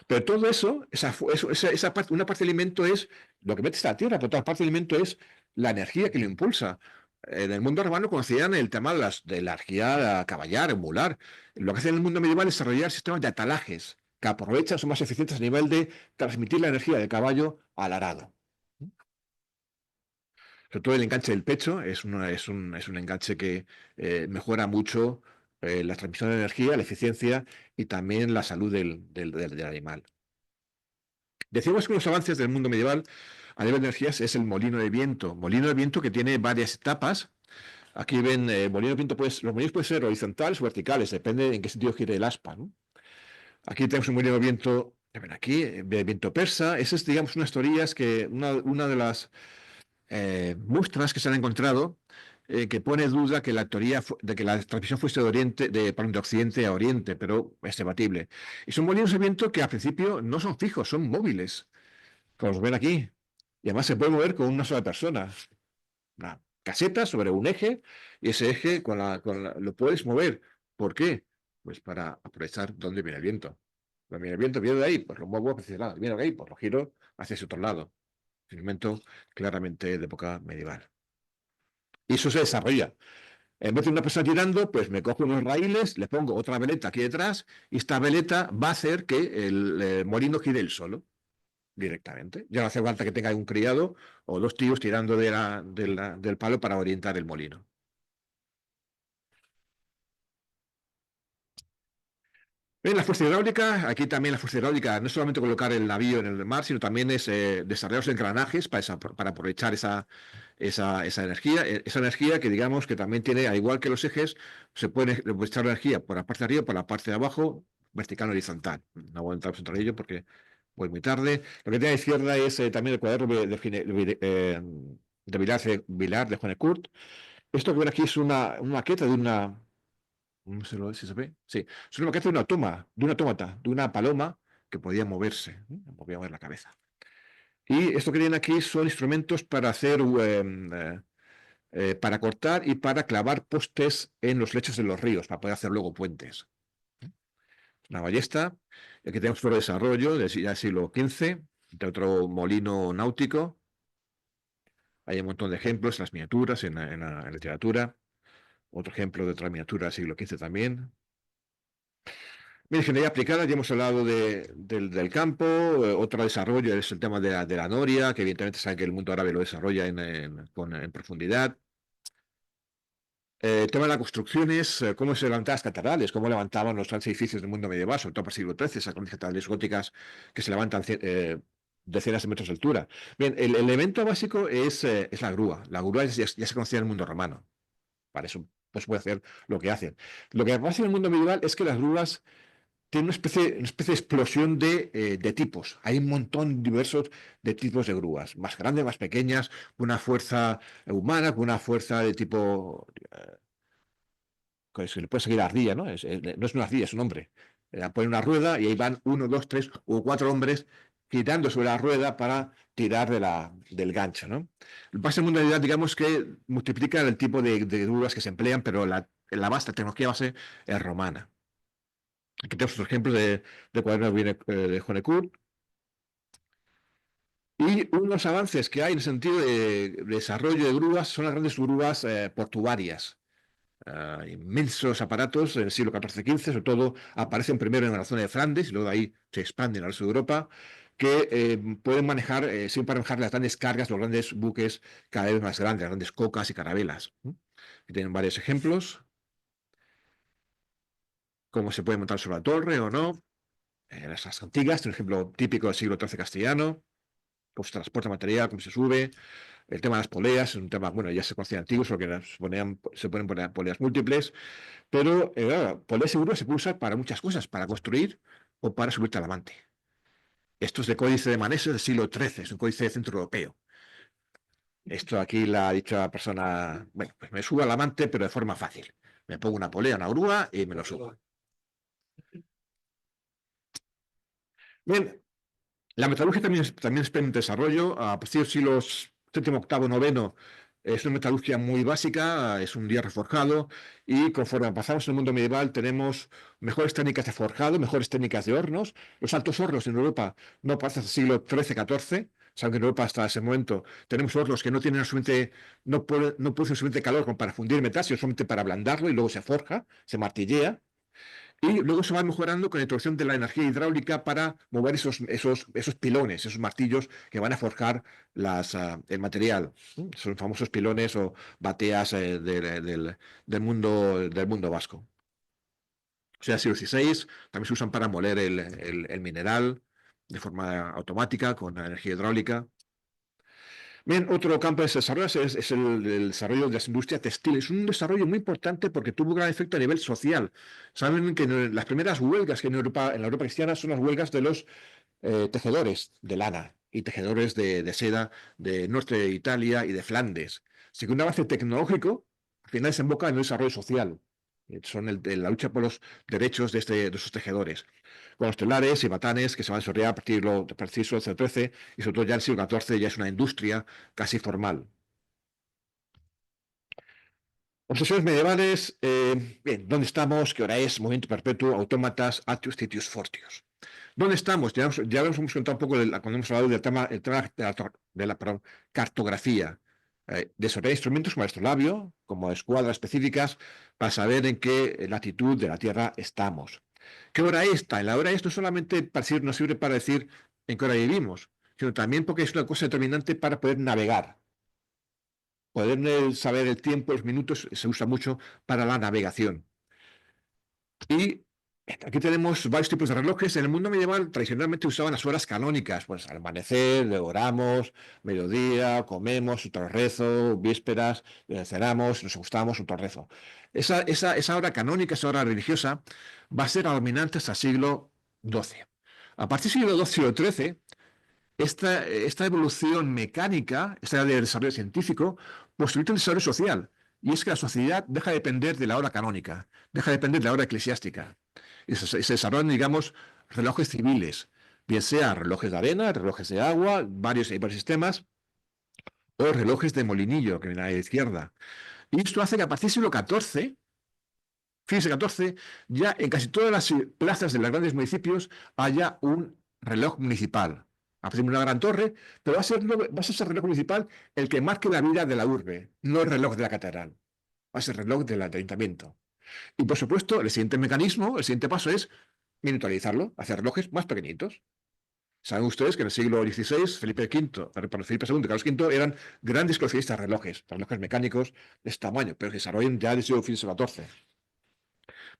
Pero todo eso, esa parte, una parte del alimento es lo que metes a la tierra, pero otra parte del alimento es la energía que lo impulsa. En el mundo romano conocían el tema de la energía caballar, mular. Lo que hacen en el mundo medieval es desarrollar sistemas de atalajes que aprovechan, son más eficientes a nivel de transmitir la energía del caballo al arado. Sobre todo el enganche del pecho es un enganche que mejora mucho la transmisión de energía, la eficiencia y también la salud del animal. Decimos que los avances del mundo medieval a nivel de energías es el molino de viento. Molino de viento que tiene varias etapas. Aquí ven, molino de viento, los molinos pueden ser horizontales o verticales, depende en qué sentido gire el aspa, ¿no? Aquí tenemos un molino de viento, ven aquí, de viento persa. Esa es, digamos, unas teorías que una de las muestras que se han encontrado que pone duda que la teoría de que la transmisión fuese de occidente a oriente, pero es debatible. Y son molinos de viento que al principio no son fijos, son móviles, como los ven aquí. Y además se puede mover con una sola persona. Una caseta sobre un eje, y ese eje lo puedes mover. ¿Por qué? Pues para aprovechar dónde viene el viento. Cuando viene el viento, viene de ahí, pues lo muevo hacia ese lado. Viene de ahí, pues lo giro hacia ese otro lado. Un invento claramente de época medieval. Y eso se desarrolla. En vez de una persona tirando, pues me cojo unos raíles, le pongo otra veleta aquí detrás, y esta veleta va a hacer que el molino gire él solo, directamente. Ya no hace falta que tenga un criado o dos tíos tirando del palo para orientar el molino. En la fuerza hidráulica, aquí también la fuerza hidráulica no es solamente colocar el navío en el mar, sino también es desarrollar los engranajes para aprovechar esa energía. Esa energía que digamos que también tiene, al igual que los ejes, se puede aprovechar la energía por la parte de arriba, por la parte de abajo, vertical o horizontal. No voy a entrar en ello porque voy muy tarde. Lo que tiene a la izquierda es también el cuaderno de Vilar de Jonecourt. Esto que ven aquí es una maqueta de una. No sé si se ve. Sí, es una maqueta de un autómata, de una paloma que podía moverse, podía mover la cabeza. Y esto que tienen aquí son instrumentos para hacer, para cortar y para clavar postes en los lechos de los ríos, para poder hacer luego puentes. Una ballesta, aquí tenemos otro desarrollo del siglo XV, de otro molino náutico. Hay un montón de ejemplos en las miniaturas, en la literatura. Otro ejemplo de otra miniatura del siglo XV también. Ingeniería aplicada, ya hemos hablado del campo. Otro desarrollo es el tema de la noria, que evidentemente saben que el mundo árabe lo desarrolla en profundidad. El tema de las construcciones, cómo se levantaban las catedrales, cómo levantaban los grandes edificios del mundo medieval, sobre todo para el siglo XIII, esas grandes catedrales góticas que se levantan decenas de metros de altura. Bien, el elemento básico es la grúa. La grúa ya se conocía en el mundo romano. Para eso pues puede hacer lo que hacen. Lo que pasa en el mundo medieval es que las grúas tiene una especie de explosión de tipos. Hay un montón diversos de tipos de grúas, más grandes, más pequeñas, con una fuerza humana, con una fuerza de tipo que se le puede seguir a ardilla, ¿no? No es una ardilla, es un hombre. Pone una rueda y ahí van 1, 2, 3 o 4 hombres girando sobre la rueda para tirar del gancho, ¿no? Lo que pasa en la modernidad, digamos que multiplica el tipo de grúas que se emplean, pero la vasta tecnología base es romana. Aquí tenemos otro ejemplo de cuaderno de Jonecourt. Y unos avances que hay en el sentido de desarrollo de grúas son las grandes grúas portuarias. Inmensos aparatos en el siglo XIV-XV, sobre todo aparecen primero en la zona de Flandes y luego de ahí se expanden al resto de Europa, que pueden manejar, sirven para manejar las grandes cargas, los grandes buques cada vez más grandes, las grandes cocas y carabelas. Aquí tienen varios ejemplos. Cómo se puede montar sobre la torre o no. Las antiguas, un ejemplo típico del siglo XIII castellano, cómo se transporta material, cómo se sube. El tema de las poleas es un tema, bueno, ya se conocía antiguo, solo que se pueden poner poleas múltiples, pero claro, polea seguro se puede usar para muchas cosas, para construir o para subirte al amante. Esto es de códice de Manesse del siglo XIII, es un códice centroeuropeo. Esto aquí la ha dicho la persona, bueno, pues me subo al amante, pero de forma fácil. Me pongo una polea, una grúa y me lo subo. Bien, la metalurgia también experimenta desarrollo. A partir del siglo VII, VIII, IX es una metalurgia muy básica, es un día reforjado y conforme pasamos en el mundo medieval tenemos mejores técnicas de forjado, mejores técnicas de hornos. Los altos hornos en Europa no pasan hasta el siglo XIII, XIV. Saben que en Europa hasta ese momento tenemos hornos que no tienen no producen suficiente calor como para fundir metal, sino solamente para ablandarlo y luego se forja, se martillea. Y luego se va mejorando con la introducción de la energía hidráulica para mover esos pilones, esos martillos que van a forjar el material. Son famosos pilones o bateas del mundo vasco. O sea, siglo XVI también se usan para moler el mineral de forma automática con la energía hidráulica. Bien, otro campo de desarrollo es el desarrollo de las industrias textiles. Es un desarrollo muy importante porque tuvo un gran efecto a nivel social. Saben que las primeras huelgas que en la Europa cristiana son las huelgas de los tejedores de lana y tejedores de seda de norte de Italia y de Flandes. Así que un avance tecnológico al final desemboca en el desarrollo social. Son la lucha por los derechos de esos tejedores. Con los telares y batanes que se van a desarrollar a partir del siglo XIII y sobre todo ya el siglo XIV ya es una industria casi formal. Obsesiones medievales, bien, ¿dónde estamos? ¿Qué hora es? Movimiento perpetuo, autómatas, atius, citius, fortius. ¿Dónde estamos? Ya hemos contado un poco cuando hemos hablado del tema perdón, cartografía. Desarrollar instrumentos como astrolabio, como escuadras específicas, para saber en qué latitud de la Tierra estamos. ¿Qué hora está? En la hora es no solamente nos sirve para decir en qué hora vivimos, sino también porque es una cosa determinante para poder navegar. Poder saber el tiempo, los minutos, se usa mucho para la navegación. Y aquí tenemos varios tipos de relojes. En el mundo medieval tradicionalmente usaban las horas canónicas, pues al amanecer, luego oramos, mediodía, comemos, otro rezo, vísperas, cenamos, nos gustamos, otro rezo. Esa hora canónica, esa hora religiosa, va a ser dominante hasta el siglo XII. A partir del siglo XII, siglo XIII, esta evolución mecánica, esta de desarrollo científico, posibilita un desarrollo social. Y es que la sociedad deja de depender de la hora canónica, deja de depender de la hora eclesiástica. Y se desarrollan, digamos, relojes civiles, bien sea relojes de arena, relojes de agua, hay varios sistemas, o relojes de molinillo, que viene a la izquierda. Y esto hace que a partir del siglo XIV, fíjense, XIV, ya en casi todas las plazas de los grandes municipios haya un reloj municipal. A partir de una gran torre, pero va a ser ese reloj municipal el que marque la vida de la urbe, no el reloj de la catedral. Va a ser el reloj del ayuntamiento. Y por supuesto, el siguiente mecanismo, el siguiente paso es miniaturizarlo, hacer relojes más pequeñitos. Saben ustedes que en el siglo XVI, Felipe II y Carlos V eran grandes coleccionistas de relojes mecánicos de este tamaño, pero que se desarrollan ya desde el siglo XIV.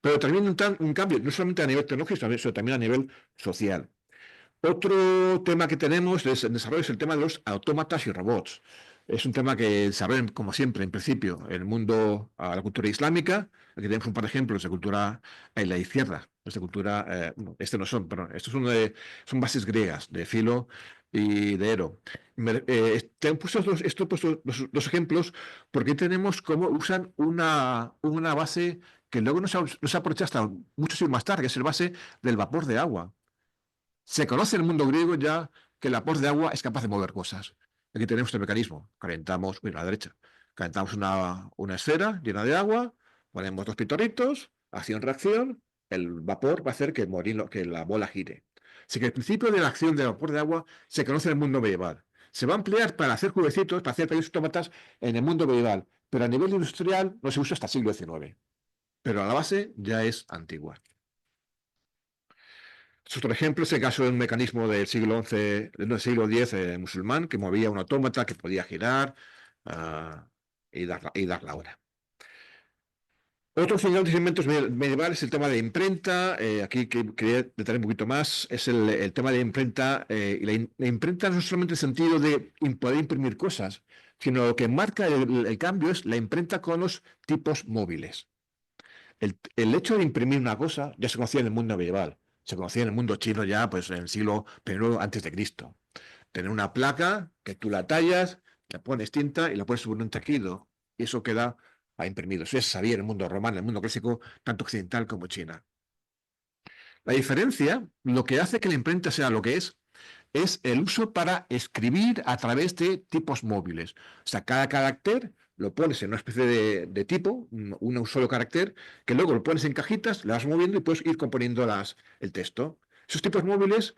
Pero también un cambio, no solamente a nivel tecnológico, sino también a nivel social. Otro tema que tenemos en desarrollo es el tema de los autómatas y robots. Es un tema que desarrollan, como siempre, en principio, en el mundo, a la cultura islámica. Aquí tenemos un par de ejemplos de cultura en la izquierda. De cultura, no son, perdón, estos son bases griegas, de Filo y de Ero. Te han puesto dos ejemplos porque tenemos cómo usan una base que luego no se aprovecha hasta muchos siglos más tarde, que es el base del vapor de agua. Se conoce en el mundo griego ya que el vapor de agua es capaz de mover cosas. Aquí tenemos este mecanismo. Calentamos, a la derecha, calentamos una esfera llena de agua, ponemos dos pitorritos, acción-reacción, el vapor va a hacer que la bola gire. Así que el principio de la acción del vapor de agua se conoce en el mundo medieval. Se va a emplear para hacer juguecitos, para hacer pequeños autómatas en el mundo medieval, pero a nivel industrial no se usa hasta el siglo XIX. Pero a la base ya es antigua. Otro ejemplo es el caso de un mecanismo del siglo X musulmán que movía un autómata que podía girar y dar la hora. Otro de inventos medievales es el tema de imprenta. Aquí quería detallar un poquito más. Es el tema de imprenta. Y la imprenta no solamente en el sentido de poder imprimir cosas, sino lo que marca el cambio es la imprenta con los tipos móviles. El hecho de imprimir una cosa ya se conocía en el mundo medieval, se conocía en el mundo chino ya pues en el siglo I antes de Cristo. Tener una placa que tú la tallas, le pones tinta y la pones sobre un tejido y eso queda imprimido. Eso ya se sabía en el mundo romano, en el mundo clásico, tanto occidental como China. La diferencia, lo que hace que la imprenta sea lo que es el uso para escribir a través de tipos móviles. O sea, cada carácter lo pones en una especie de tipo, un solo carácter, que luego lo pones en cajitas, le vas moviendo y puedes ir componiendo el texto. Esos tipos móviles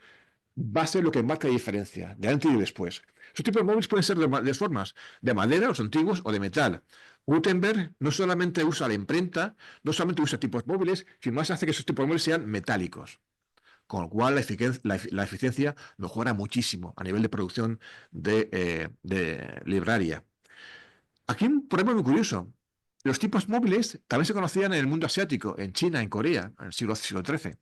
va a ser lo que marca la diferencia, de antes y después. Esos tipos móviles pueden ser de formas de madera, los antiguos, o de metal. Gutenberg no solamente usa la imprenta, no solamente usa tipos móviles, sino más hace que esos tipos móviles sean metálicos. Con lo cual la eficiencia mejora muchísimo a nivel de producción de libraria. Aquí un problema muy curioso. Los tipos móviles también se conocían en el mundo asiático, en China, en Corea, en el siglo XIII.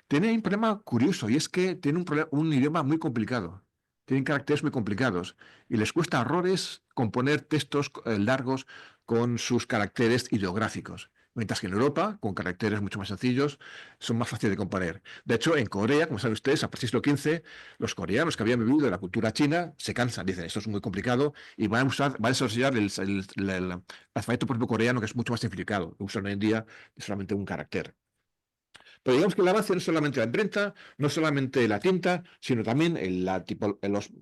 Tiene un problema curioso y es que tiene un idioma muy complicado. Tienen caracteres muy complicados y les cuesta horrores componer textos largos con sus caracteres ideográficos. Mientras que en Europa, con caracteres mucho más sencillos, son más fáciles de componer. De hecho, en Corea, como saben ustedes, a partir del siglo XV, los coreanos que habían vivido de la cultura china se cansan, dicen, esto es muy complicado, y van a desarrollar el alfabeto propio coreano, que es mucho más simplificado. Usan hoy en día solamente un carácter. Pero digamos que el avance no es solamente la imprenta, no es solamente la tinta, sino también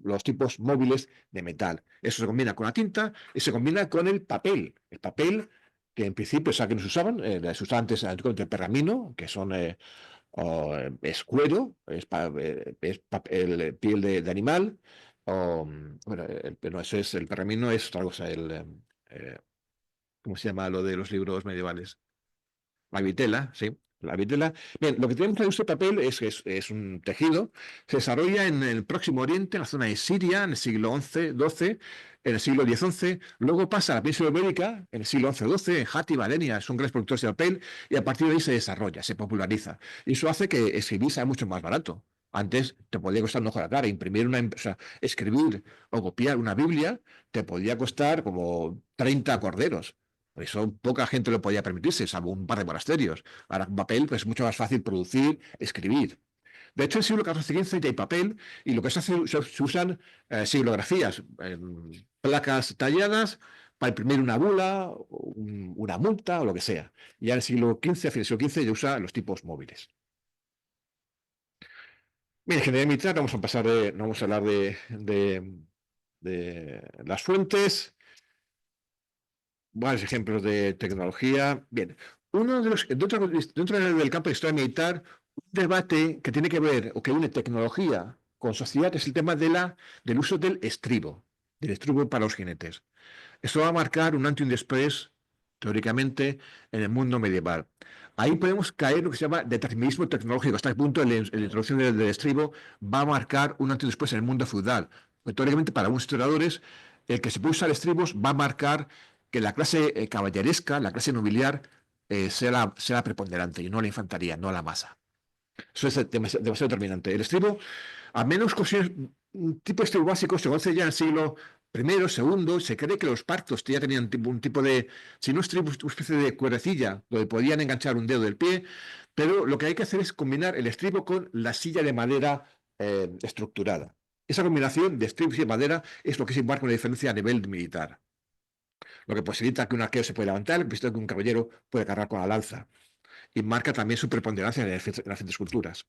los tipos móviles de metal. Eso se combina con la tinta y se combina con el papel. El papel, que en principio es algo que no se usaban, se usaba antes el pergamino, que es cuero, piel de animal, bueno, no, eso es, el pergamino es otra cosa, ¿cómo se llama lo de los libros medievales? La vitela, sí. La vitela. Bien, lo que tenemos de uso de papel es un tejido. Se desarrolla en el Próximo Oriente, en la zona de Siria, en el siglo XI, en el siglo X-XI. Luego pasa a la península ibérica, en el siglo XI-XII, en Játiva, Alenia, son grandes productores de papel, y a partir de ahí se desarrolla, se populariza. Y eso hace que escribir sea mucho más barato. Antes te podía costar un ojo de la cara. O sea, escribir o copiar una Biblia te podía costar como 30 corderos. Por eso poca gente lo podía permitirse, salvo un par de monasterios. Ahora con papel pues, es mucho más fácil producir, escribir. De hecho, en el siglo XIV-XV ya hay papel y lo que se usan silografías, placas talladas para imprimir una bula, una multa o lo que sea. Ya en el siglo XV, a finales del siglo XV, ya usa los tipos móviles. Bien, en ingeniería militar vamos a hablar de las fuentes. Varios ejemplos de tecnología. Bien, dentro del campo de historia militar, un debate que tiene que ver o que une tecnología con sociedad es el tema del uso del estribo para los jinetes. Eso va a marcar un antes y un después, teóricamente, en el mundo medieval. Ahí podemos caer en lo que se llama determinismo tecnológico. Hasta el punto de la introducción del estribo va a marcar un antes y un después en el mundo feudal. Teóricamente, para algunos historiadores, el que se puede usar estribos va a marcar que la clase caballeresca, la clase nobiliar, sea la preponderante y no la infantería, no la masa. Eso es demasiado determinante. El estribo, a menos un tipo de estribo básico, se conoce ya en el siglo I, segundo, se cree que los partos ya tenían un tipo de, si no estribo, una especie de cuerdecilla donde podían enganchar un dedo del pie, pero lo que hay que hacer es combinar el estribo con la silla de madera estructurada. Esa combinación de estribos y de madera es lo que se marca una diferencia a nivel militar. Lo que posibilita que un arquero se puede levantar, visto que un caballero puede cargar con la lanza. Y marca también su preponderancia en las diferentes culturas.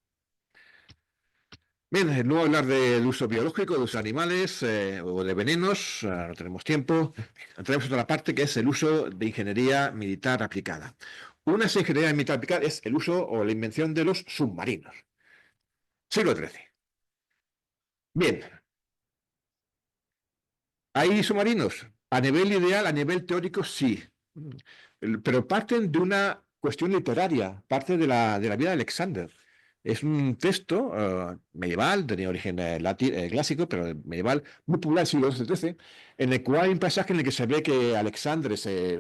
Bien, no voy a hablar del uso biológico de los animales o de venenos, no tenemos tiempo. Entramos en otra parte que es el uso de ingeniería militar aplicada. Una ingeniería militar aplicada es el uso o la invención de los submarinos. Siglo XIII. Bien. ¿Hay submarinos? A nivel ideal, a nivel teórico, sí. Pero parten de una cuestión literaria, parte de la vida de Alexander. Es un texto medieval, tenía origen clásico, pero medieval, muy popular del siglo XIII, en el cual hay un pasaje en el que se ve que Alexander se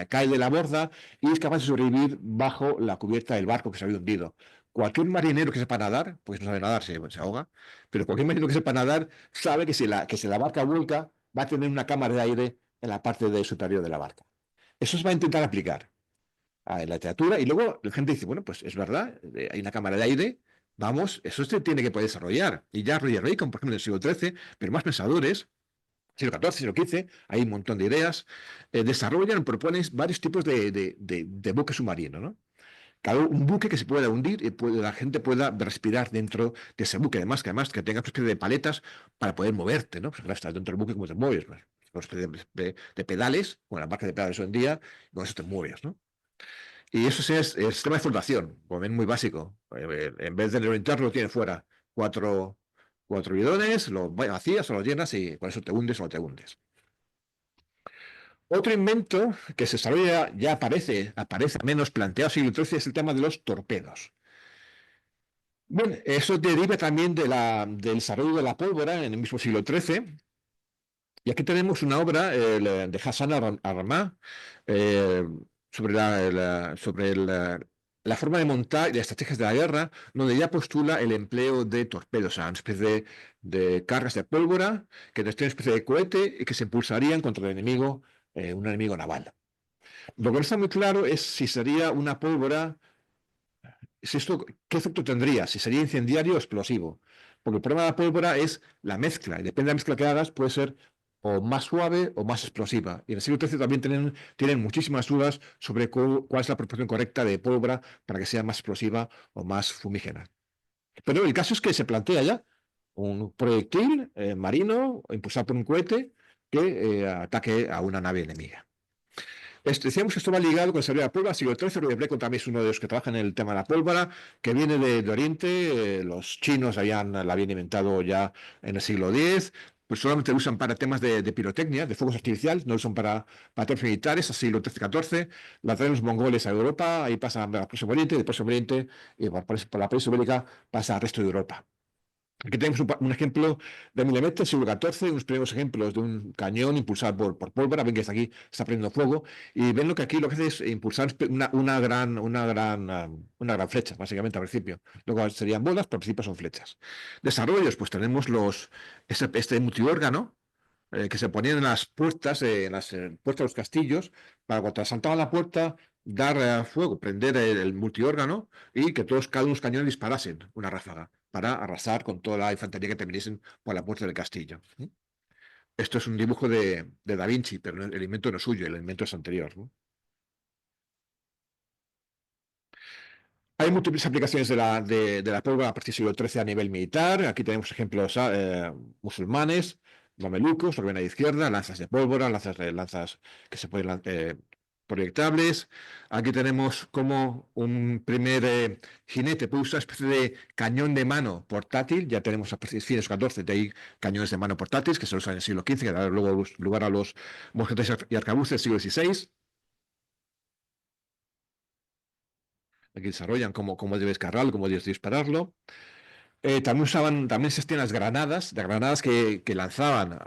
cae de la borda y es capaz de sobrevivir bajo la cubierta del barco que se había hundido. Cualquier marinero que sepa nadar, pues no sabe nadar, se ahoga, pero cualquier marinero que sepa nadar sabe que si la barca vuelca, va a tener una cámara de aire en la parte superior de la barca. Eso se va a intentar aplicar en la literatura y luego la gente dice, bueno, pues es verdad, hay una cámara de aire, vamos, eso se tiene que poder desarrollar. Y ya Roger Bacon, por ejemplo, en el siglo XIII, pero más pensadores, siglo XIV, siglo XV, hay un montón de ideas, desarrollan, proponen varios tipos de buque submarino, ¿no? Un buque que se pueda hundir y la gente pueda respirar dentro de ese buque, además que tenga una especie de paletas para poder moverte, ¿no? Pues claro, estás dentro del buque como te mueves, ¿no? Una especie de pedales, con la marca de pedales hoy en día, con eso te mueves, ¿no? Y eso sí es el sistema de flotación, como ven, muy básico. En vez de lo interno, tiene fuera cuatro, cuatro bidones, los vacías o los llenas y con eso te hundes o no te hundes. Otro invento que se desarrolla, ya aparece menos planteado siglo XIII, es el tema de los torpedos. Bueno, eso deriva también del desarrollo de la pólvora en el mismo siglo XIII. Y aquí tenemos una obra de Hassan Armá eh, sobre la forma de montar y las estrategias de la guerra, donde ya postula el empleo de torpedos, o sea, una especie de cargas de pólvora que tienen una especie de cohete y que se impulsarían contra el enemigo, un enemigo naval. Lo que no está muy claro es si sería una pólvora, ¿qué efecto tendría? Si sería incendiario o explosivo. Porque el problema de la pólvora es la mezcla, y depende de la mezcla que hagas, puede ser o más suave o más explosiva. Y en el siglo XIII también tienen muchísimas dudas sobre cuál es la proporción correcta de pólvora para que sea más explosiva o más fumígena. Pero el caso es que se plantea ya un proyectil marino impulsado por un cohete que ataque a una nave enemiga. Decíamos que esto va ligado con el desarrollo de la pólvora, siglo XIII. Roger Bacon también es uno de los que trabaja en el tema de la pólvora, que viene de Oriente. Los chinos la habían inventado ya en el siglo X. Pues solamente lo usan para temas de pirotecnia, de fuegos artificiales, no lo usan para temas militares, así siglo XIII-XIV. La traen los mongoles a Europa, ahí pasan al Próximo Oriente, del Próximo Oriente, y por la península ibérica pasa al resto de Europa. Aquí tenemos un ejemplo de milimétrico, siglo XIV, unos primeros ejemplos de un cañón impulsado por pólvora. Ven que está aquí, está prendiendo fuego. Y ven lo que aquí lo que hace es impulsar una gran flecha, básicamente al principio. Luego serían bolas, pero al principio son flechas. Desarrollos, pues tenemos este multiórgano que se ponían en las puertas, puertas de los castillos, para cuando asaltaban la puerta, dar fuego, prender el multiórgano y que cada uno de los cañones disparasen una ráfaga para arrasar con toda la infantería que te viniesen por la puerta del castillo. Esto es un dibujo de Da Vinci, pero el invento no es suyo, el invento es anterior, ¿no? Hay múltiples aplicaciones de la pólvora a partir del siglo XIII a nivel militar. Aquí tenemos ejemplos musulmanes, mamelucos, lo que ven a la izquierda, lanzas de pólvora, lanzas que se pueden proyectables. Aquí tenemos como un primer jinete puede usar una especie de cañón de mano portátil. Ya tenemos a partir de fines del XIV, de ahí cañones de mano portátiles que se usan en el siglo XV, que darán luego lugar a los mosquetes y arcabuces del siglo XVI. Aquí desarrollan cómo debes cargarlo, cómo debes dispararlo. También existían las granadas que lanzaban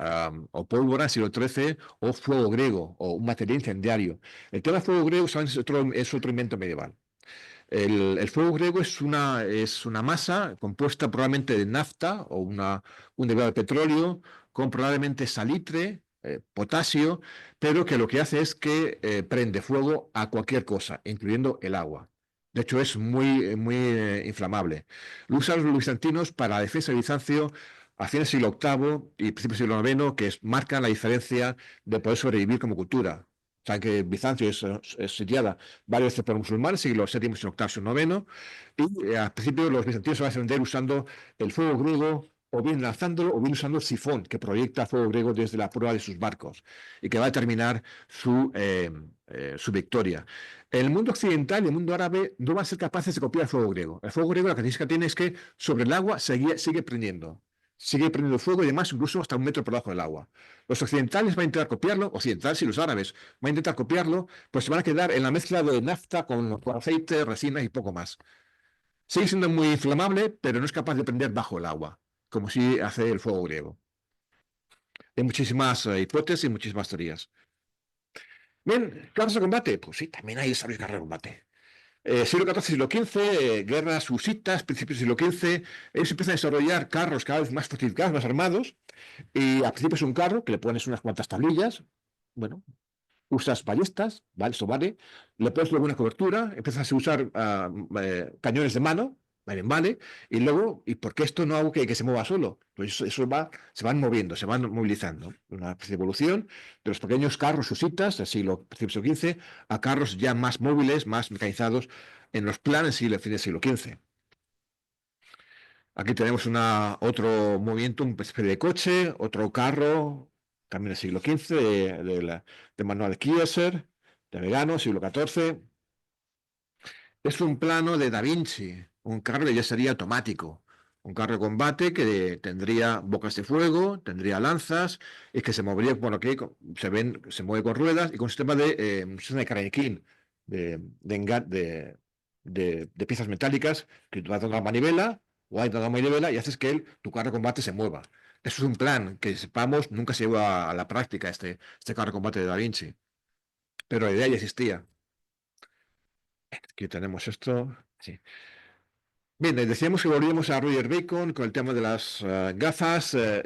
o pólvora, siglo XIII, o fuego griego, o un material incendiario. El tema del fuego griego, ¿saben? Es otro invento medieval. El fuego griego es una masa compuesta probablemente de nafta o un derivado de petróleo, con probablemente salitre, potasio, pero que lo que hace es que prende fuego a cualquier cosa, incluyendo el agua. De hecho, es muy inflamable. Lo usan los bizantinos para la defensa de Bizancio a fines del siglo VIII y principios del siglo IX, que marcan la diferencia de poder sobrevivir como cultura. Saben que Bizancio es sitiada varias veces por los musulmanes, siglo VII, siglo VIII, siglo IX, y al principio los bizantinos se van a defender usando el fuego griego, o bien lanzándolo, o bien usando el sifón, que proyecta fuego griego desde la proa de sus barcos, y que va a determinar su victoria. En el mundo occidental y el mundo árabe no van a ser capaces de copiar el fuego griego. El fuego griego la característica que tiene es que sobre el agua sigue prendiendo. Sigue prendiendo fuego y además incluso hasta 1 metro por debajo del agua. Los occidentales van a intentar copiarlo, occidentales y los árabes van a intentar copiarlo, pues se van a quedar en la mezcla de nafta con aceite, resina y poco más. Sigue siendo muy inflamable, pero no es capaz de prender bajo el agua, como si hace el fuego griego. Hay muchísimas hipótesis y muchísimas teorías. Bien, carros de combate. Pues sí, también hay desarrollo de carros de combate. Siglo XIV, siglo XV, guerras husitas, principios del siglo XV, ellos empiezan a desarrollar carros cada vez más fortificados, más armados, y al principio es un carro que le pones unas cuantas tablillas, bueno, usas ballestas, ¿vale? Eso vale, le pones luego una cobertura, empiezas a usar cañones de mano, vale, y luego, ¿y por qué esto no hago que se mueva solo? Pues eso se van moviendo, se van movilizando. Una especie de evolución de los pequeños carros usitas del principios del XV a carros ya más móviles, más mecanizados en los planes y el fin del siglo XV. Aquí tenemos otro movimiento, un especie de coche, otro carro, también del siglo XV, de Manuel Kieser, de Vegano, siglo XIV. Es un plano de Da Vinci, un carro que ya sería automático, un carro de combate que tendría bocas de fuego, tendría lanzas y que se movería, bueno, que se mueve con ruedas y con un sistema de Carnequín, de piezas metálicas que tú vas dando la manivela o hay dando la manivela y haces que tu carro de combate se mueva. Eso es un plan que sepamos, nunca se lleva a la práctica este carro de combate de Da Vinci, pero la idea ya existía. Aquí tenemos esto. Sí. Bien, decíamos que volvíamos a Roger Bacon con el tema de las gafas, el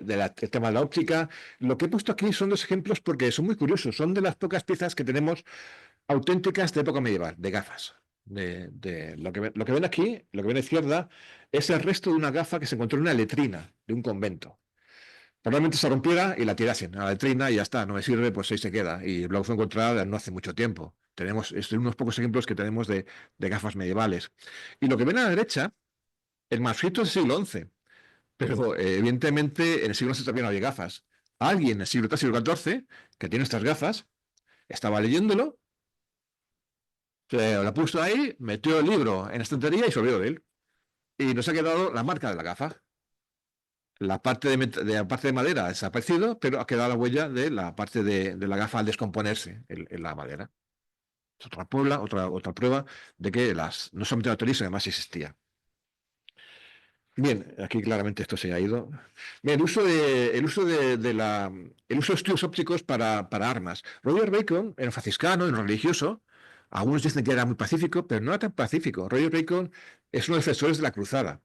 tema de la óptica. Lo que he puesto aquí son dos ejemplos porque son muy curiosos. Son de las pocas piezas que tenemos auténticas de época medieval, de gafas. Lo que ven aquí, lo que ven a la izquierda, es el resto de una gafa que se encontró en una letrina de un convento. Probablemente se rompiera y la tirasen a la letrina y ya está, no me sirve, pues ahí se queda. Y luego fue encontrada no hace mucho tiempo. Tenemos unos pocos ejemplos que tenemos de gafas medievales. Y lo que ven a la derecha, el manuscrito es del siglo XI, pero evidentemente en el siglo XI también no había gafas. Alguien en el siglo XIII, siglo XIV, que tiene estas gafas, estaba leyéndolo, se la puso ahí, metió el libro en la estantería y se olvidó de él. Y nos ha quedado la marca de la gafa. La parte la parte de madera ha desaparecido, pero ha quedado la huella de la parte de la gafa al descomponerse en la madera. Es otra prueba de que no solamente la teoría, sino además existía. Bien, aquí claramente esto se ha ido. Bien, el uso de estudios ópticos para armas. Roger Bacon era un franciscano, era un religioso. Algunos dicen que era muy pacífico, pero no era tan pacífico. Roger Bacon es uno de los defensores de la cruzada.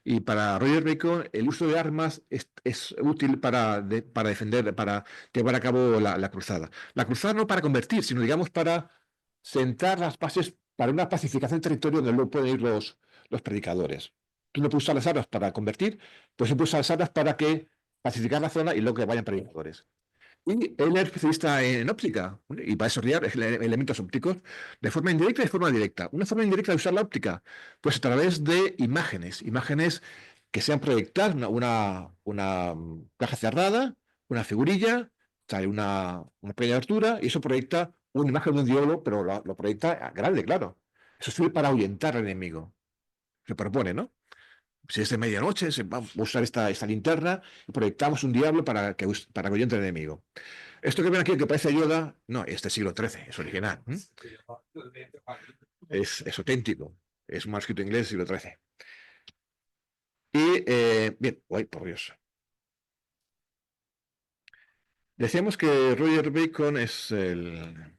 Y para Roger Bacon el uso de armas es útil para defender, para llevar a cabo la cruzada. La cruzada no para convertir, sino digamos para sentar las bases para una pacificación del territorio donde luego pueden ir los predicadores. Tú no puedes usar las armas para convertir, pues tú puedes usar las armas para pacificar la zona y luego que vayan predicadores. Y él es especialista en óptica y va a desarrollar elementos ópticos de forma indirecta y de forma directa. Una forma indirecta de usar la óptica, pues a través de imágenes que sean proyectadas, una caja cerrada, una figurilla, sale una pequeña abertura y eso proyecta una imagen de un diablo, pero lo proyecta grande, claro. Eso sirve para ahuyentar al enemigo. Se propone, ¿no? Si es de medianoche, se va a usar esta linterna y proyectamos un diablo para que ahuyente al enemigo. Esto que ven aquí, que parece Yoda, no, este es siglo XIII, es original. Es auténtico. Es un manuscrito inglés del siglo XIII. Y, bien, ¡ay, por Dios! Decíamos que Roger Bacon es el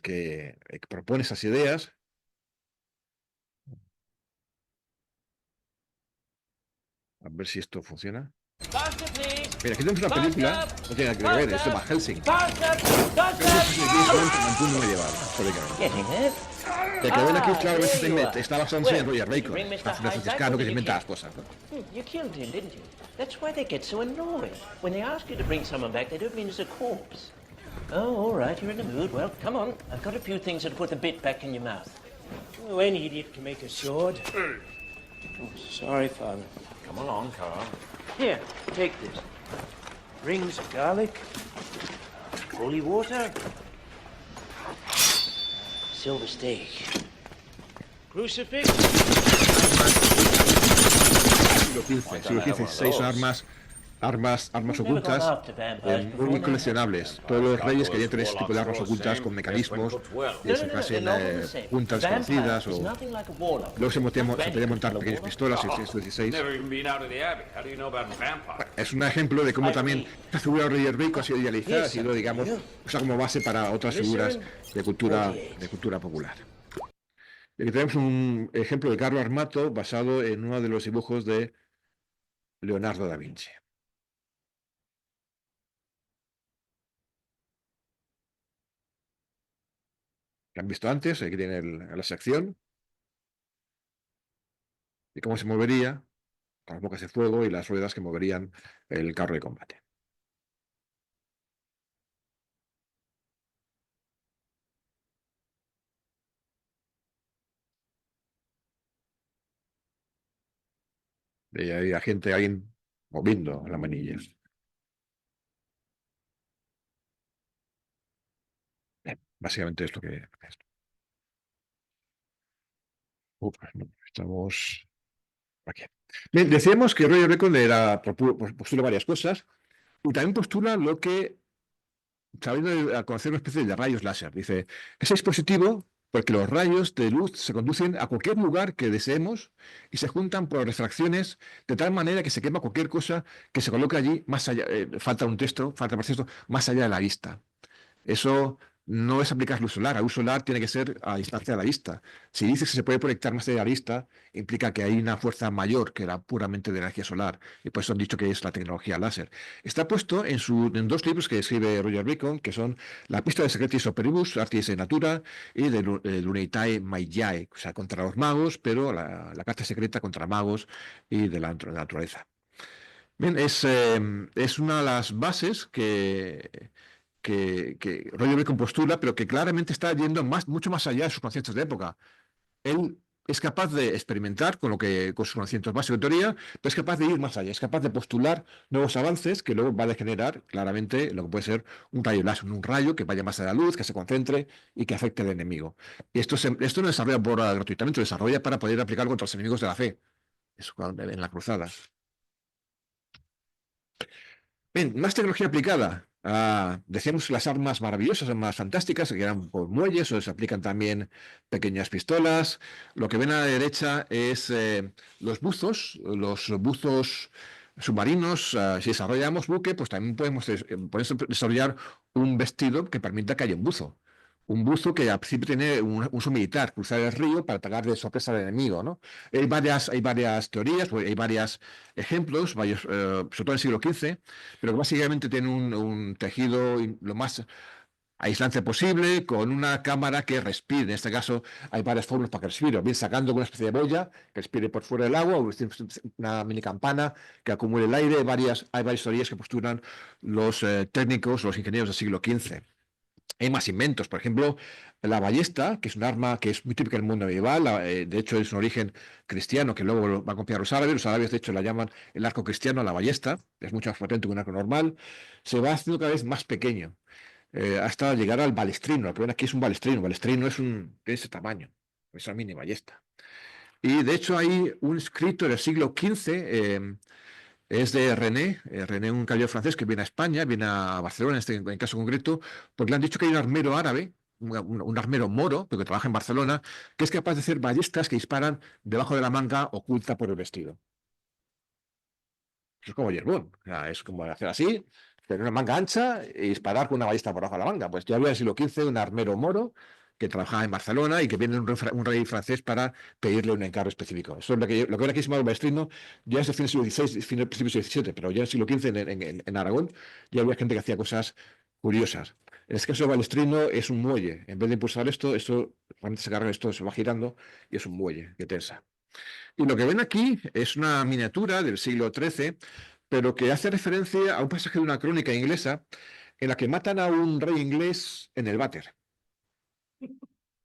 que propone esas ideas. A ver si esto funciona. Mira, aquí tenemos una película, no tiene nada que ver, es de Van Helsing. Es un mundo medieval, históricamente. El que ven aquí, claro, está basado en Roger Bacon, un franciscano que se inventa las cosas, ¿no? You killed him, didn't you? That's why they get so annoyed. When they ask you to bring someone back, they don't mean as a corpse. Oh, all right, you're in the mood. Well, come on. I've got a few things that'll put the bit back in your mouth. Oh, any idiot can make a sword. Oh, sorry, Father. Come along, Carl. Here, take this. Rings of garlic. Holy water. Silver steak. Crucifix. Siglo XV, 6 armas ocultas muy coleccionables. Todos los reyes querían tener ese tipo de armas ocultas con mecanismos que se pasen puntas desconocidas o luego se podían montar pequeñas pistolas en el siglo XVI. Es un ejemplo de cómo también la figura de Roger Bacon ha sido idealizada, ha sido, digamos, usada como base para otras figuras de cultura popular. Y aquí tenemos un ejemplo de carro armato basado en uno de los dibujos de Leonardo da Vinci. Que han visto antes, aquí tiene la sección y cómo se movería con las bocas de fuego y las ruedas que moverían el carro de combate. Y hay alguien moviendo las manillas. Básicamente es lo que es. No, estamos aquí. Bien, decíamos que Roger Bacon postula varias cosas y también postula lo que, sabiendo a conocer una especie de rayos láser. Dice, ese dispositivo, porque los rayos de luz se conducen a cualquier lugar que deseemos y se juntan por refracciones de tal manera que se quema cualquier cosa que se coloque allí más allá, falta por texto, más allá de la vista. Eso no es aplicar luz solar. La luz solar tiene que ser a distancia de la vista. Si dices que se puede proyectar más allá de la vista, implica que hay una fuerza mayor que la puramente de energía solar. Y por eso han dicho que es la tecnología láser. Está puesto en dos libros que escribe Roger Bacon, que son La pista de Secretis Operibus, Artis de Natura, y de Lunitae Magiae, o sea, contra los magos, pero la carta secreta contra magos y de la naturaleza. Bien, es una de las bases que Roger Bacon postula, pero que claramente está yendo mucho más allá de sus conceptos de época. Él es capaz de experimentar con sus conocimientos básicos de teoría, pero es capaz de ir más allá, es capaz de postular nuevos avances que luego va a generar claramente lo que puede ser un rayo láser, un rayo que vaya más allá de la luz, que se concentre y que afecte al enemigo. Y esto no desarrolla gratuitamente, lo desarrolla para poder aplicarlo contra los enemigos de la fe. Eso en la cruzada. Bien, más tecnología aplicada. Decíamos las armas maravillosas, más fantásticas, que eran por muelles, o se aplican también pequeñas pistolas. Lo que ven a la derecha es los buzos submarinos. Si desarrollamos buque, pues también podemos desarrollar un vestido que permita que haya un buzo. Un buzo que al principio tiene un uso militar, cruzar el río para atacar de sorpresa al enemigo, ¿no? Hay varias teorías, hay varios ejemplos, sobre todo en el siglo XV, pero que básicamente tiene un tejido lo más aislante posible, con una cámara que respire. En este caso hay varias formas para que respire, o bien sacando una especie de boya que respire por fuera del agua, o una mini campana que acumule el aire. Hay varias teorías que postulan los técnicos, los ingenieros del siglo XV. Hay más inventos, por ejemplo, la ballesta, que es un arma que es muy típica del mundo medieval, de hecho es un origen cristiano que luego lo van a copiar los árabes de hecho la llaman el arco cristiano, la ballesta, es mucho más potente que un arco normal, se va haciendo cada vez más pequeño, hasta llegar al balestrino. Lo que ven aquí es un balestrino es de ese tamaño, es una mini ballesta. Y de hecho hay un escrito del siglo XV, es de René, un caballero francés que viene a España, viene a Barcelona en el caso concreto, porque le han dicho que hay un armero árabe, un armero moro, pero que trabaja en Barcelona, que es capaz de hacer ballestas que disparan debajo de la manga oculta por el vestido. Eso es como Yerbón, o sea, es como hacer así, tener una manga ancha y disparar con una ballesta por debajo de la manga. Pues ya había en el siglo XV un armero moro que trabajaba en Barcelona y que viene un rey francés para pedirle un encargo específico. Eso es lo que ven aquí se llama el balestrino, ya es de fines del siglo XVI, principios del XVII, pero ya en el siglo XV en Aragón ya había gente que hacía cosas curiosas. En este caso el balestrino es un muelle. En vez de impulsar esto realmente se carga esto, se va girando y es un muelle que tensa. Y lo que ven aquí es una miniatura del siglo XIII, pero que hace referencia a un pasaje de una crónica inglesa en la que matan a un rey inglés en el váter.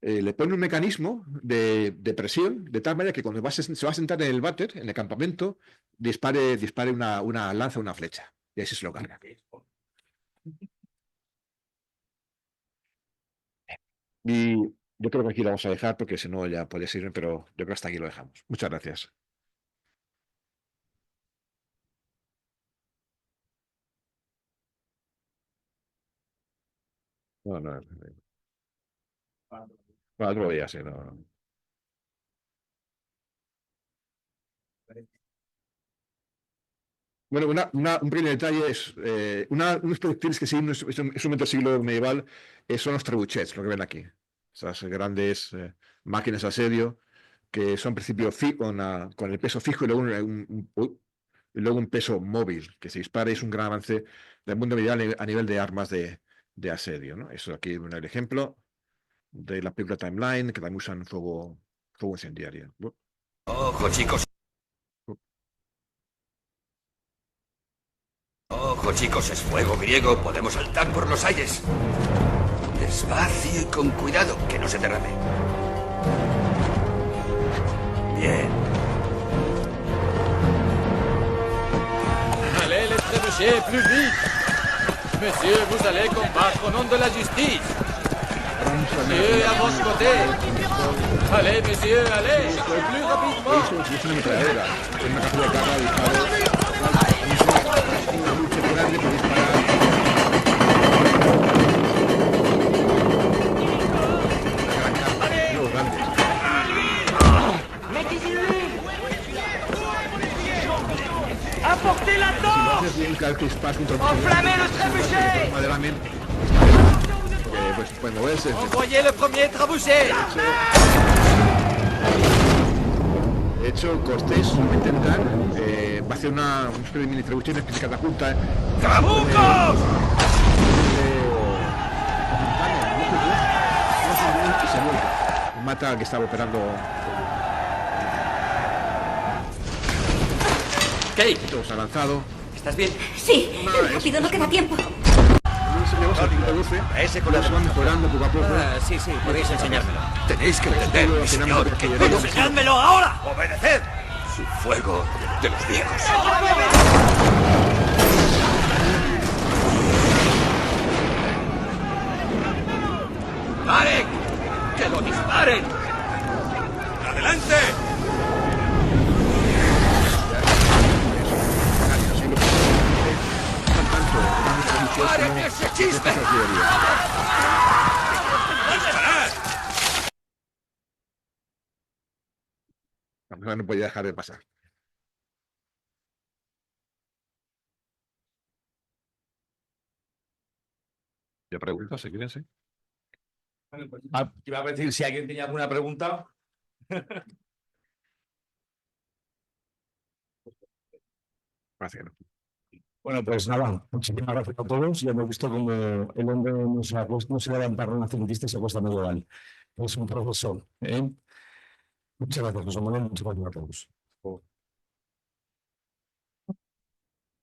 Le pone un mecanismo de presión, de tal manera que cuando se va a sentar en el váter, en el campamento, dispare una lanza o una flecha. Y así se lo carga. Y yo creo que aquí lo vamos a dejar porque si no ya podría seguir, pero yo creo que hasta aquí lo dejamos. Muchas gracias. No, no. Otro día, sí, no. Bueno, un pequeño detalle es, unos proyectiles que sí, un instrumento del siglo medieval, son los trebuchets, lo que ven aquí. esas grandes máquinas de asedio que son en principio con el peso fijo y luego y luego un peso móvil que se dispara y es un gran avance del mundo medieval a nivel de armas de asedio, ¿no? Eso aquí es el ejemplo de la película Timeline, que también usan fuego incendiario. Ojo, chicos. Ojo, chicos, es fuego griego. Podemos saltar por los aires. Despacio y con cuidado, que no se derrame. Bien. Allez, les trébuchets, plus vite. Monsieur, vous allez combattre au nom de la justice. Monsieur, à votre côté. Allez, monsieur, allez, plus rapidement. Eso es una ametralladora, es una caja de carga, disparo. Es una lucha grande por disparar. Los grandes. Apportez la Si lo torche! haces bien, cada vez que disparas contra Enflammez le trébuchet! verdaderamente, pues puede moverse. Envoyez le premier trébuchet. De hecho, Cortés lo va a intentar, va a hacer una especie de mini trebuchet, una especie de catapulta. ¡Trabucos! Y se vuelve. Mata al que estaba operando. Kate, Todos ha lanzado. ¿estás bien? Sí, rápido, no queda tiempo. Llevamos al punto 12. Ese con la Se va mejorando poco a poco. sí, podéis enseñármelo. Tenéis que entender, Esto lo mi cenamos señor, porque que llegamos. ¡enseñádmelo ahora! ¡Obedeced! Su fuego de los viejos. ¡Paren! ¡Que lo disparen! ¡Adelante! ¡Paren ese chisme! La persona no podía dejar de pasar. Ya preguntas, si quieren, sí. Iba a decir si alguien tenía alguna pregunta. Parece que no. Bueno, pues nada, muchísimas gracias a todos. Ya hemos visto cómo el hombre no se levanta renacentista y se acuesta medieval. Es un profesor. Muchas gracias, José Manuel. Muchas gracias a todos.